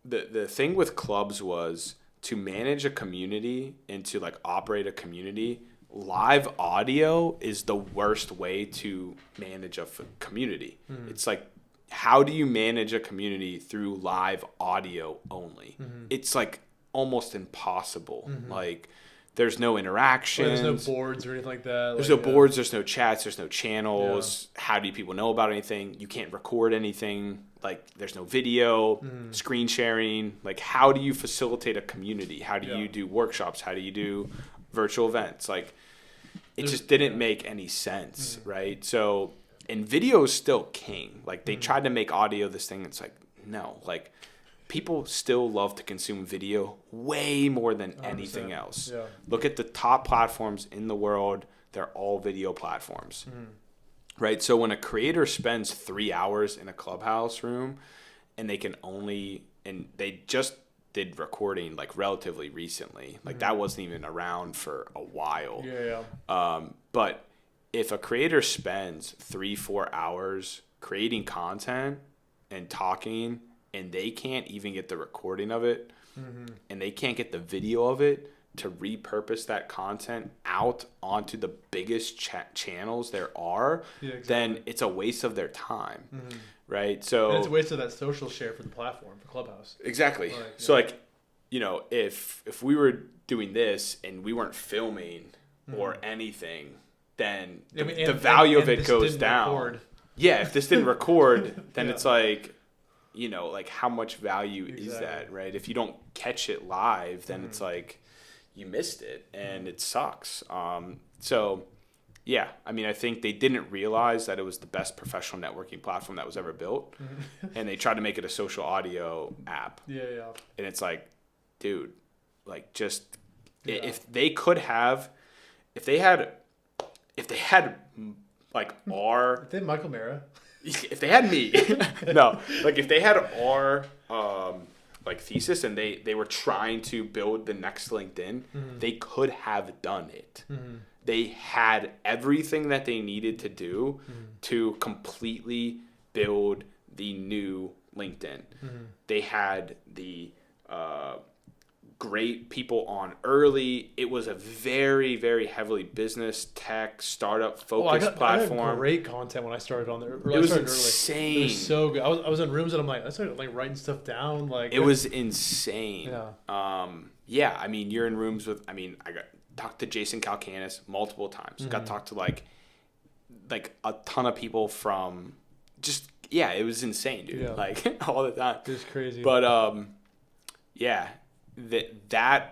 the thing with clubs was to manage a community and to like operate a community. Live audio is the worst way to manage a community. It's like, how do you manage a community through live audio only? It's like almost impossible. Like there's no interactions. There's no boards or anything like that. There's no boards, there's no chats, there's no channels. How do people know about anything? You can't record anything. Like there's no video, screen sharing. Like how do you facilitate a community? How do you do workshops? How do you do virtual events? Like it just didn't make any sense, right? So, and video is still king. Like they tried to make audio this thing. It's like, no, like people still love to consume video way more than anything else. Yeah. Look at the top platforms in the world. They're all video platforms, right? So when a creator spends 3 hours in a Clubhouse room and they just did recording like relatively recently, like that wasn't even around for a while. But if a creator spends 3-4 hours creating content and talking, and they can't even get the recording of it, and they can't get the video of it to repurpose that content out onto the biggest channels there are, then it's a waste of their time, right? So and it's a waste of that social share for the platform, for Clubhouse. Exactly. So like, you know, if we were doing this and we weren't filming or anything, then the value of it goes down. Record. Yeah, if this didn't record, then it's like, you know, like how much value is that, right? If you don't catch it live, then it's like you missed it and it sucks. So yeah, I mean, I think they didn't realize that it was the best professional networking platform that was ever built. And they tried to make it a social audio app. And it's like, dude, like just if they had like our... If they had Michael Marra. If they had me, no, like if they had our like thesis and they were trying to build the next LinkedIn, they could have done it. They had everything that they needed to do to completely build the new LinkedIn. They had the great people on early. It was a very, very heavily business, tech, startup focused platform. I had great content when I started on there. It was insane. It was so good. I was in rooms and I started like writing stuff down. Like it was insane. Yeah. I mean, you're in rooms with. I mean, I got talked to Jason Calcanis multiple times. Got talked to like a ton of people from just. Yeah, it was insane, dude. Yeah. Like all the time. It was crazy. But yeah, the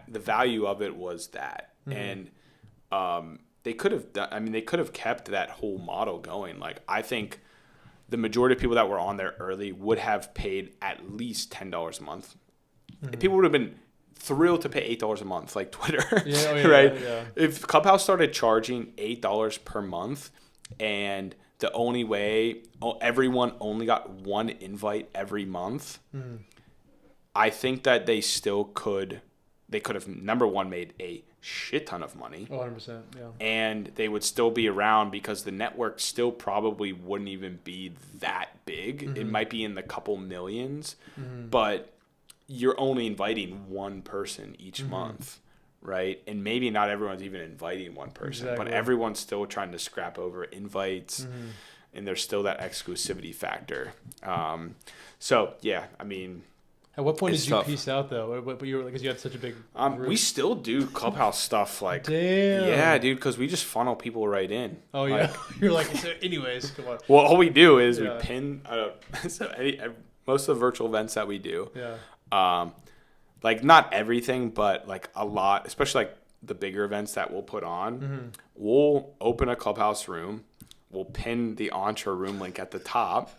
value of it was that, and they could have done. I mean, they could have kept that whole model going. Like I think the majority of people that were on there early would have paid at least $10 a month. And people would have been thrilled to pay $8 a month, like Twitter, right? Yeah. If Clubhouse started charging $8 per month, and the only way everyone only got one invite every month, I think that they still could. They could have, number one, made a shit ton of money. 100%, yeah. And they would still be around because the network still probably wouldn't even be that big. It might be in the couple millions, but you're only inviting one person each month, right? And maybe not everyone's even inviting one person, but everyone's still trying to scrap over invites, and there's still that exclusivity factor. So, yeah, I mean... At what point did you tough. Peace out, though? But you were because you had such a big group. We still do Clubhouse stuff, like... Damn. Yeah, dude, because we just funnel people right in. Oh, yeah. You're like, so anyways, come on. Well, all we do is we pin... most of the virtual events that we do... Yeah. Like not everything, but like a lot, especially like the bigger events that we'll put on, we'll open a Clubhouse room, we'll pin the Entre room link at the top,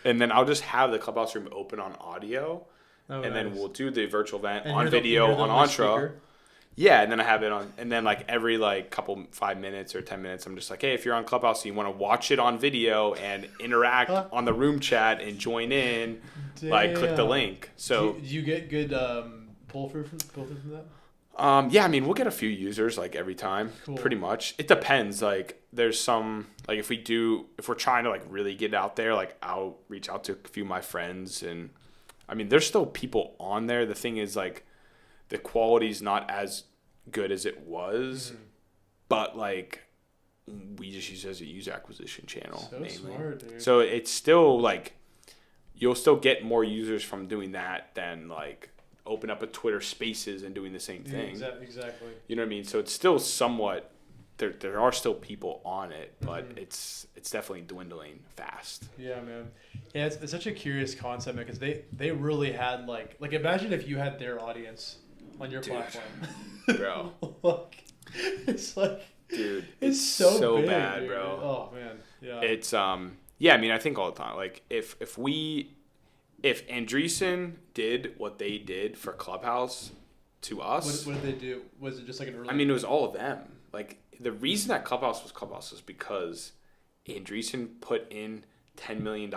and then I'll just have the Clubhouse room open on audio, then we'll do the virtual event on video on Entre. Yeah, and then I have it on, and then like every like 5 minutes or 10 minutes, I'm just like, hey, if you're on Clubhouse and you want to watch it on video and interact on the room chat and join in, like click the link. So do you get good pull through from that? Yeah, I mean, we'll get a few users like every time, pretty much. It depends. Like there's some, like if we're trying to like really get out there, like I'll reach out to a few of my friends, and I mean, there's still people on there. The thing is like, the quality's not as good as it was, but like we just use it as a user acquisition channel. So mainly. Smart, dude. So it's still like you'll still get more users from doing that than like open up a Twitter Spaces and doing the same thing. Yeah, exactly. You know what I mean? So it's still somewhat there are still people on it, but it's definitely dwindling fast. Yeah, man. Yeah, it's such a curious concept because they really had like imagine if you had their audience on your platform. Bro. It's like, dude, it's so big, bad, dude. bro. Oh man. Yeah. It's yeah, I mean, I think all the time, like if Andreessen did what they did for Clubhouse to us, what did they do? Was it just like an early? I mean, it was all of them. Like the reason that Clubhouse was because Andreessen put in $10 million,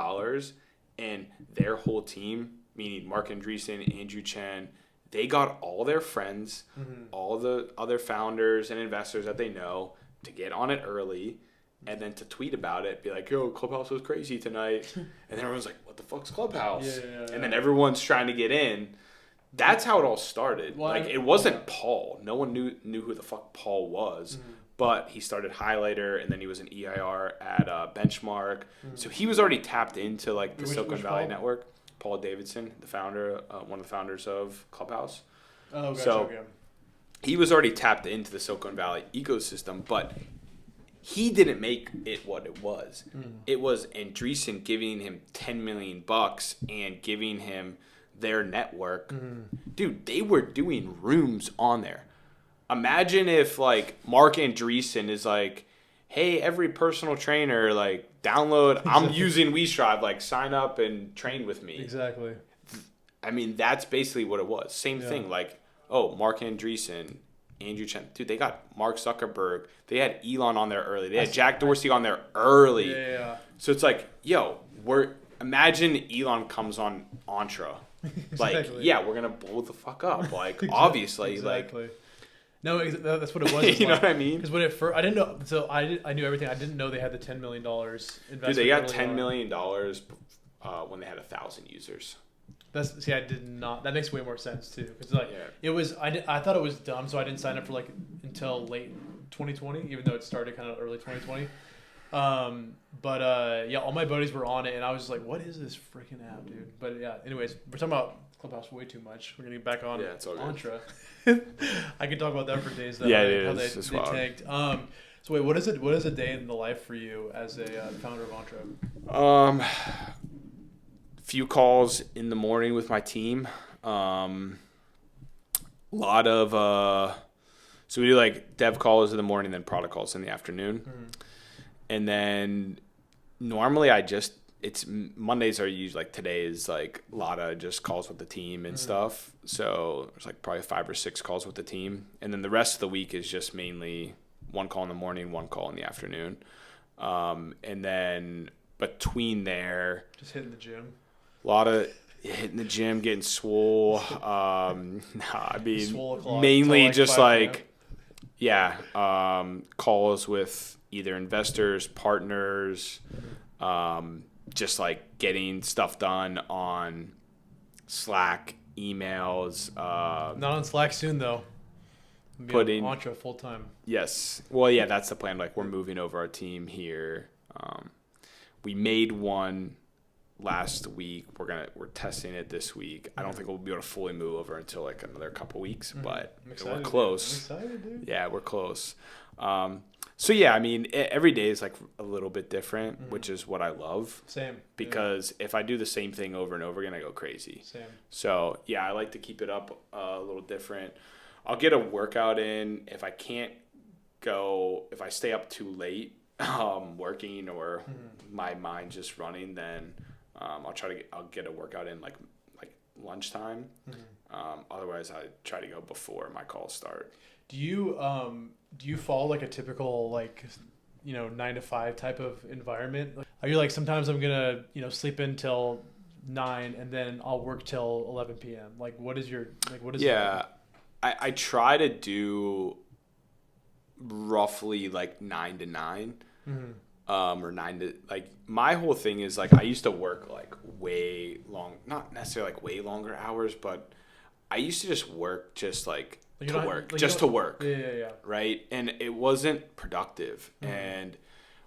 and their whole team, meaning Mark Andreessen, Andrew Chen, they got all their friends, all the other founders and investors that they know to get on it early, and then to tweet about it, be like, yo, Clubhouse was crazy tonight. And then everyone's like, what the fuck's Clubhouse? Yeah. And then everyone's trying to get in. That's how it all started. Well, like, it wasn't Paul. No one knew who the fuck Paul was. But he started Highlighter, and then he was an EIR at Benchmark. So he was already tapped into, like, the Silicon Valley Paul? Network. Paul Davidson, the founder, one of the founders of Clubhouse. Oh, gotcha. So okay. He was already tapped into the Silicon Valley ecosystem, but he didn't make it what it was. It was Andreessen giving him $10 million and giving him their network. Dude, they were doing rooms on there. Imagine if like Mark Andreessen is like, hey, every personal trainer, like download, I'm using WeStrive, like sign up and train with me. Exactly. I mean, that's basically what it was. Same thing. Like, oh, Mark Andreessen, Andrew Chen. Dude, they got Mark Zuckerberg. They had Elon on there early. They had Jack Dorsey on there early. Yeah. So it's like, yo, imagine Elon comes on Entre. Like, Exactly. yeah, we're going to blow the fuck up. Like, obviously. Exactly. Like, no, that's what it was. you know what I mean? Because when it first, I didn't know. So I knew everything. I didn't know they had the $10 million investment. Dude, they got $10 million when they had 1,000 users. I did not. That makes way more sense too. Because like it was, I thought it was dumb, so I didn't sign up for like until late 2020, even though it started kind of early 2020. Yeah, all my buddies were on it, and I was just like, "What is this freaking app, dude?" But yeah, anyways, we're talking about Clubhouse way too much. We're gonna get back on Entre. I could talk about that for days. Though, it how is. they tanked. So wait, what is it? What is a day in the life for you as a founder of Entre? Few calls in the morning with my team. Lot of so we do like dev calls in the morning, then product calls in the afternoon, and then normally it's Mondays are usually like today is like a lot of just calls with the team and stuff. So there's like probably 5 or 6 calls with the team, and then the rest of the week is just mainly one call in the morning, one call in the afternoon, and then between there, just hitting the gym. A lot of hitting the gym, getting swole. Mainly just like, calls with either investors, partners, just like getting stuff done on Slack, emails. Not on Slack soon though. Putting Entre full time. Yes. Well, yeah, that's the plan. Like we're moving over our team here. We made one last week. We're testing it this week. I don't think we'll be able to fully move over until like another couple weeks, but we're close. I'm excited, dude. Yeah, we're close. So yeah, I mean, every day is like a little bit different, which is what I love. Same. Because if I do the same thing over and over again, I go crazy. Same. So yeah, I like to keep it up a little different. I'll get a workout in. If I stay up too late working or my mind's just running, then I'll get a workout in like lunchtime. Otherwise, I try to go before my calls start. Do you follow like a typical 9 to 5 type of environment? Are you like sometimes I'm gonna sleep in till 9 and then I'll work till 11 p.m. Like what is I try to do roughly like 9 to 9. Or 9 to my whole thing is like I used to work like way long, not necessarily like way longer hours, but I used to just work just like to work. Yeah. Right. And it wasn't productive. And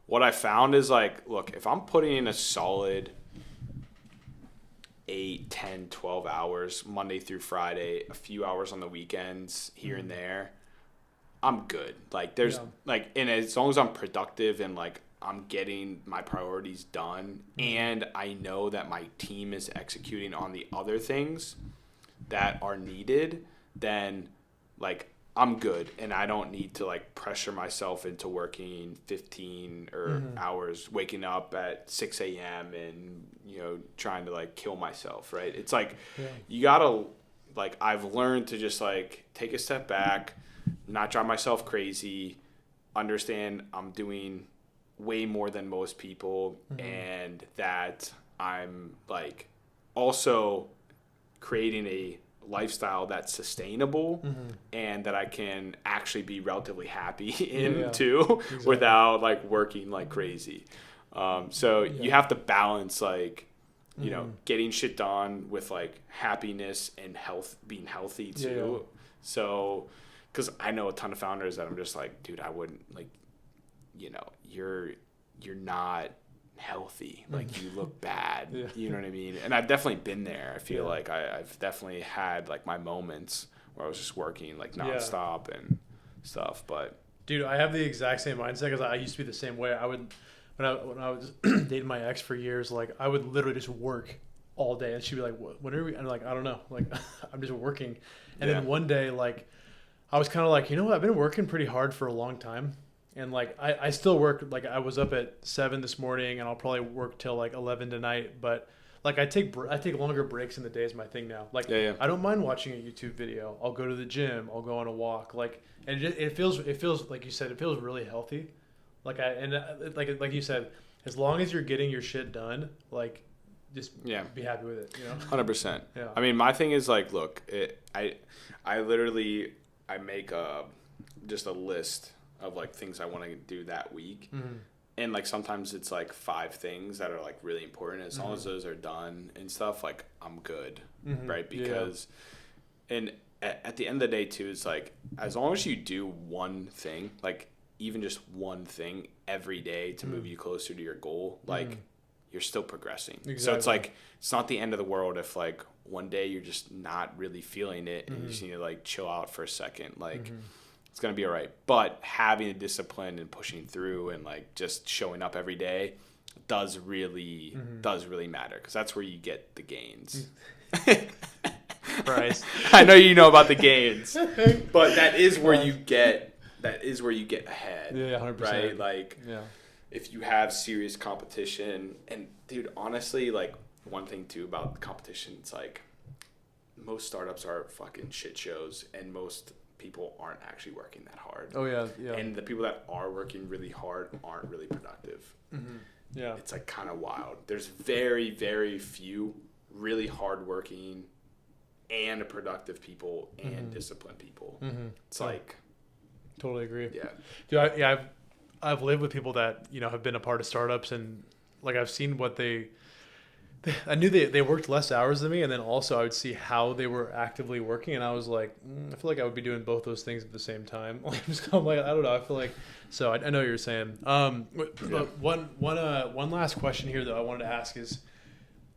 what I found is like, look, if I'm putting in a solid 8, 10, 12 hours Monday through Friday, a few hours on the weekends here and there, I'm good. Like there's and as long as I'm productive and like I'm getting my priorities done and I know that my team is executing on the other things that are needed, then like I'm good and I don't need to like pressure myself into working 15 hours, waking up at 6 a.m. and trying to like kill myself, right? It's like you gotta like I've learned to just like take a step back, not drive myself crazy, understand I'm doing way more than most people and that I'm like also creating a lifestyle that's sustainble and that I can actually be relatively happy in too, without like working like crazy. You have to balance like getting shit done with like happiness and being healthy too. So because I know a ton of founders that I'm just like, dude, I wouldn't like, you're not healthy. Like you look bad. You know what I mean? And I've definitely been there. I feel like I've definitely had like my moments where I was just working like nonstop and stuff. But dude, I have the exact same mindset because I used to be the same way. When I was dating my ex for years, like I would literally just work all day, and she'd be like, "When are we?" And I'm like, "I don't know." Like I'm just working. And then one day, like I was kind of like, I've been working pretty hard for a long time. And like I still work, like I was up at 7 this morning and I'll probably work till like 11 tonight, but like I take longer breaks in the day is my thing now. Like I don't mind watching a YouTube video. I'll go to the gym, I'll go on a walk, like, and it feels like you said, it feels really healthy. Like like you said, as long as you're getting your shit done, like just be happy with it, 100%. Yeah. I mean, my thing is like, look, I make just a list of like things I want to do that week. and like sometimes it's like 5 things that are like really important. As long as those are done and stuff, like I'm good, right? Because, and at the end of the day too, it's like as long as you do one thing, like even just one thing every day to move you closer to your goal, like you're still progressing. Exactly. So it's like it's not the end of the world if like one day you're just not really feeling it and you just need to like chill out for a second, like. It's going to be all right. But having the discipline and pushing through and like just showing up every day does really matter, because that's where you get the gains. Christ. I know you know about the gains, but that is where you get ahead. Yeah, 100%. Right? Like if you have serious competition, and dude, honestly, like one thing too about the competition, it's like most startups are fucking shit shows, and most people aren't actually working that hard. Oh yeah. And the people that are working really hard aren't really productive. Yeah. It's like kind of wild. There's very, very few really hardworking and productive people and disciplined people. It's like totally agree. Yeah. Dude, I've lived with people that, you know, have been a part of startups, and like I've seen what I knew they worked less hours than me, and then also I would see how they were actively working, and I was like, I feel like I would be doing both those things at the same time. Like, I'm like, I don't know. I feel like, so I know what you're saying. One last question here though I wanted to ask is,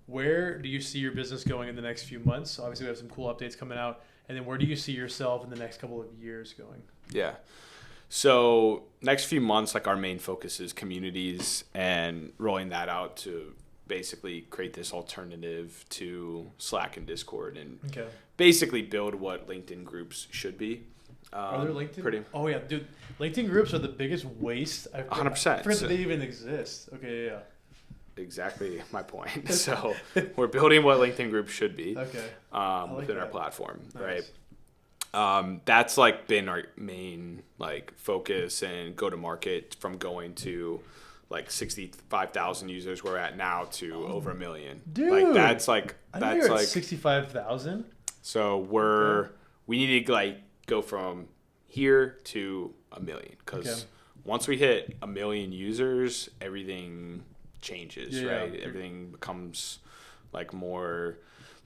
where do you see your business going in the next few months? Obviously, we have some cool updates coming out, and then where do you see yourself in the next couple of years going? Yeah. So next few months, like our main focus is communities and rolling that out to basically create this alternative to Slack and Discord, and basically build what LinkedIn groups should be. Are there LinkedIn? Oh yeah, dude, LinkedIn groups are the biggest waste. 100%. I forget that they even exist. Okay, yeah. Exactly my point. So we're building what LinkedIn groups should be. Okay. Within our platform, nice. Right? That's like been our main like focus and go to market, from going to like 65,000 users we're at now to over 1 million. Dude, like that's like 65,000. So we need to like go from here to 1 million, because once we hit 1 million users, everything changes, right? Everything becomes like more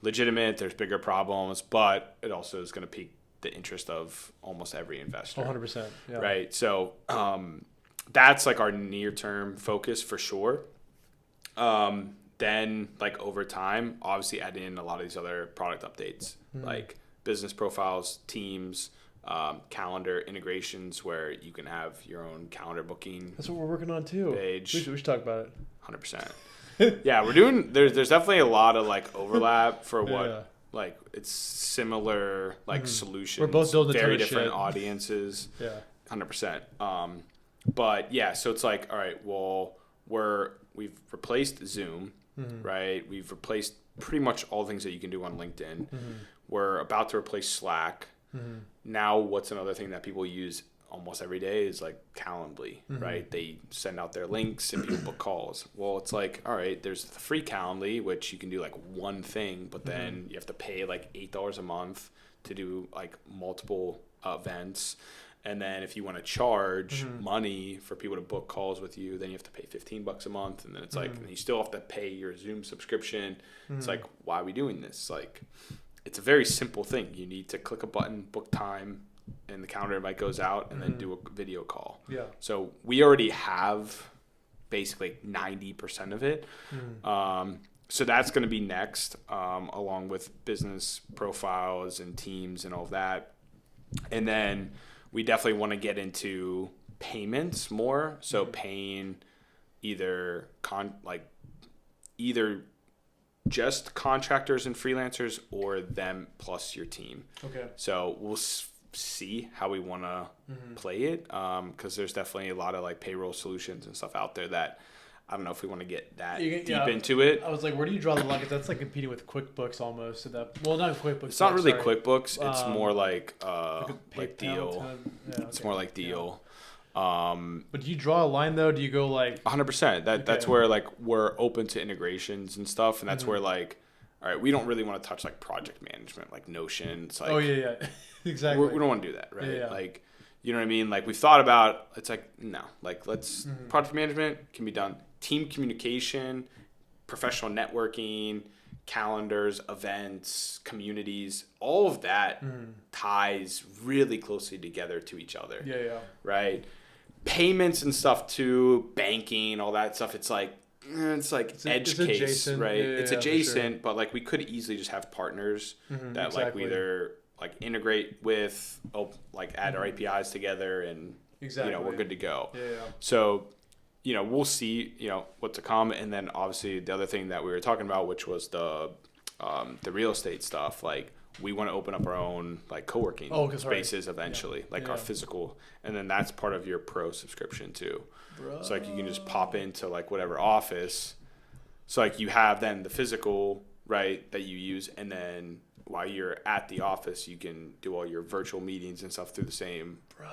legitimate. There's bigger problems, but it also is going to pique the interest of almost every investor. 100%. Yeah. Right. So, that's like our near-term focus for sure. Then like over time, obviously add in a lot of these other product updates, like business profiles, teams, calendar integrations, where you can have your own calendar booking. That's what we're working on too. Page. We should talk about it. 100%. Yeah, we're doing. There's definitely a lot of like overlap for what like it's similar like solutions. We're both building very different audiences. 100%. But yeah, so it's like, all right, well, we've replaced Zoom, right? We've replaced pretty much all things that you can do on LinkedIn. We're about to replace Slack. Now, what's another thing that people use almost every day is like Calendly, right? They send out their links and people book calls. Well, it's like, all right, there's the free Calendly, which you can do like one thing, but then you have to pay like $8 a month to do like multiple events. And then if you want to charge money for people to book calls with you, then you have to pay $15 a month. And then it's like, and you still have to pay your Zoom subscription. It's like, why are we doing this? Like, it's a very simple thing. You need to click a button, book time, and the calendar invite goes out, and then do a video call. Yeah. So we already have basically 90% of it. So that's going to be next, along with business profiles and teams and all of that. And then we definitely want to get into payments more. So paying either just contractors and freelancers, or them plus your team. Okay. So we'll see how we want to play it, because there's definitely a lot of like payroll solutions and stuff out there that I don't know if we want to get that deep into it. I was like, where do you draw the line? Because that's like competing with QuickBooks almost. Well, not QuickBooks. It's not really QuickBooks. It's more like Deal. It's more like Deal. But do you draw a line though? Do you go like 100%? That's where like we're open to integrations and stuff, and that's where like, all right, we don't really want to touch like project management, like Notion. It's like, exactly. We don't want to do that, right? Yeah. Like, You know what I mean? Like we've thought about, it's like, no, like let's, product management can be done. Team communication, professional networking, calendars, events, communities, all of that ties really closely together to each other. Yeah. Right? Payments and stuff too, banking, all that stuff. It's like edge case, adjacent. right? It's adjacent, sure. but like we could easily just have partners that exactly. like we either like integrate with, like add our APIs together, and we're good to go. Yeah. So, we'll see, what to come. And then obviously the other thing that we were talking about, which was the real estate stuff. Like we want to open up our own like co-working spaces eventually, our physical. And then that's part of your pro subscription too. Bro. So like you can just pop into like whatever office. So like you have then the physical, right, that you use. And then while you're at the office, you can do all your virtual meetings and stuff through the same. Bro.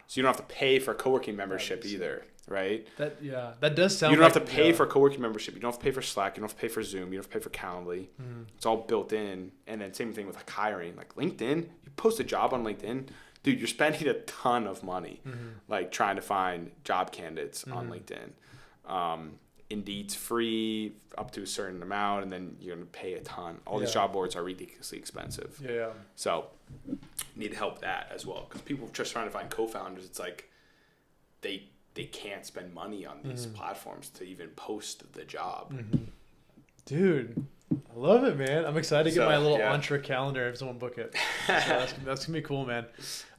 So you don't have to pay for a co-working membership either, right? That does sound. You don't have to pay for a co-working membership. You don't have to pay for Slack. You don't have to pay for Zoom. You don't have to pay for Calendly. It's all built in. And then same thing with like hiring, like LinkedIn. You post a job on LinkedIn, dude. You're spending a ton of money, like trying to find job candidates on LinkedIn. Indeed's free up to a certain amount, and then you're gonna pay a ton. All these job boards are ridiculously expensive. Yeah. So need to help that as well, because people are just trying to find co-founders. It's like they can't spend money on these platforms to even post the job. Dude, I love it, man. I'm excited to get my little Entre calendar if someone book it. So that's going to be cool, man.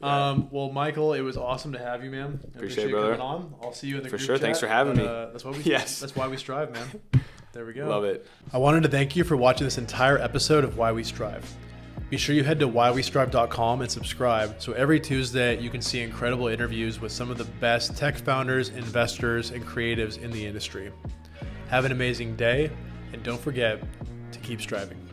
Well, Michael, it was awesome to have you, man. Appreciate it, brother. Coming on. I'll see you in the For group sure. chat. Thanks for having me. That's why we strive, man. There we go. Love it. I wanted to thank you for watching this entire episode of Why We Strive. Be sure you head to whywestrive.com and subscribe, so every Tuesday you can see incredible interviews with some of the best tech founders, investors, and creatives in the industry. Have an amazing day, and don't forget to keep striving.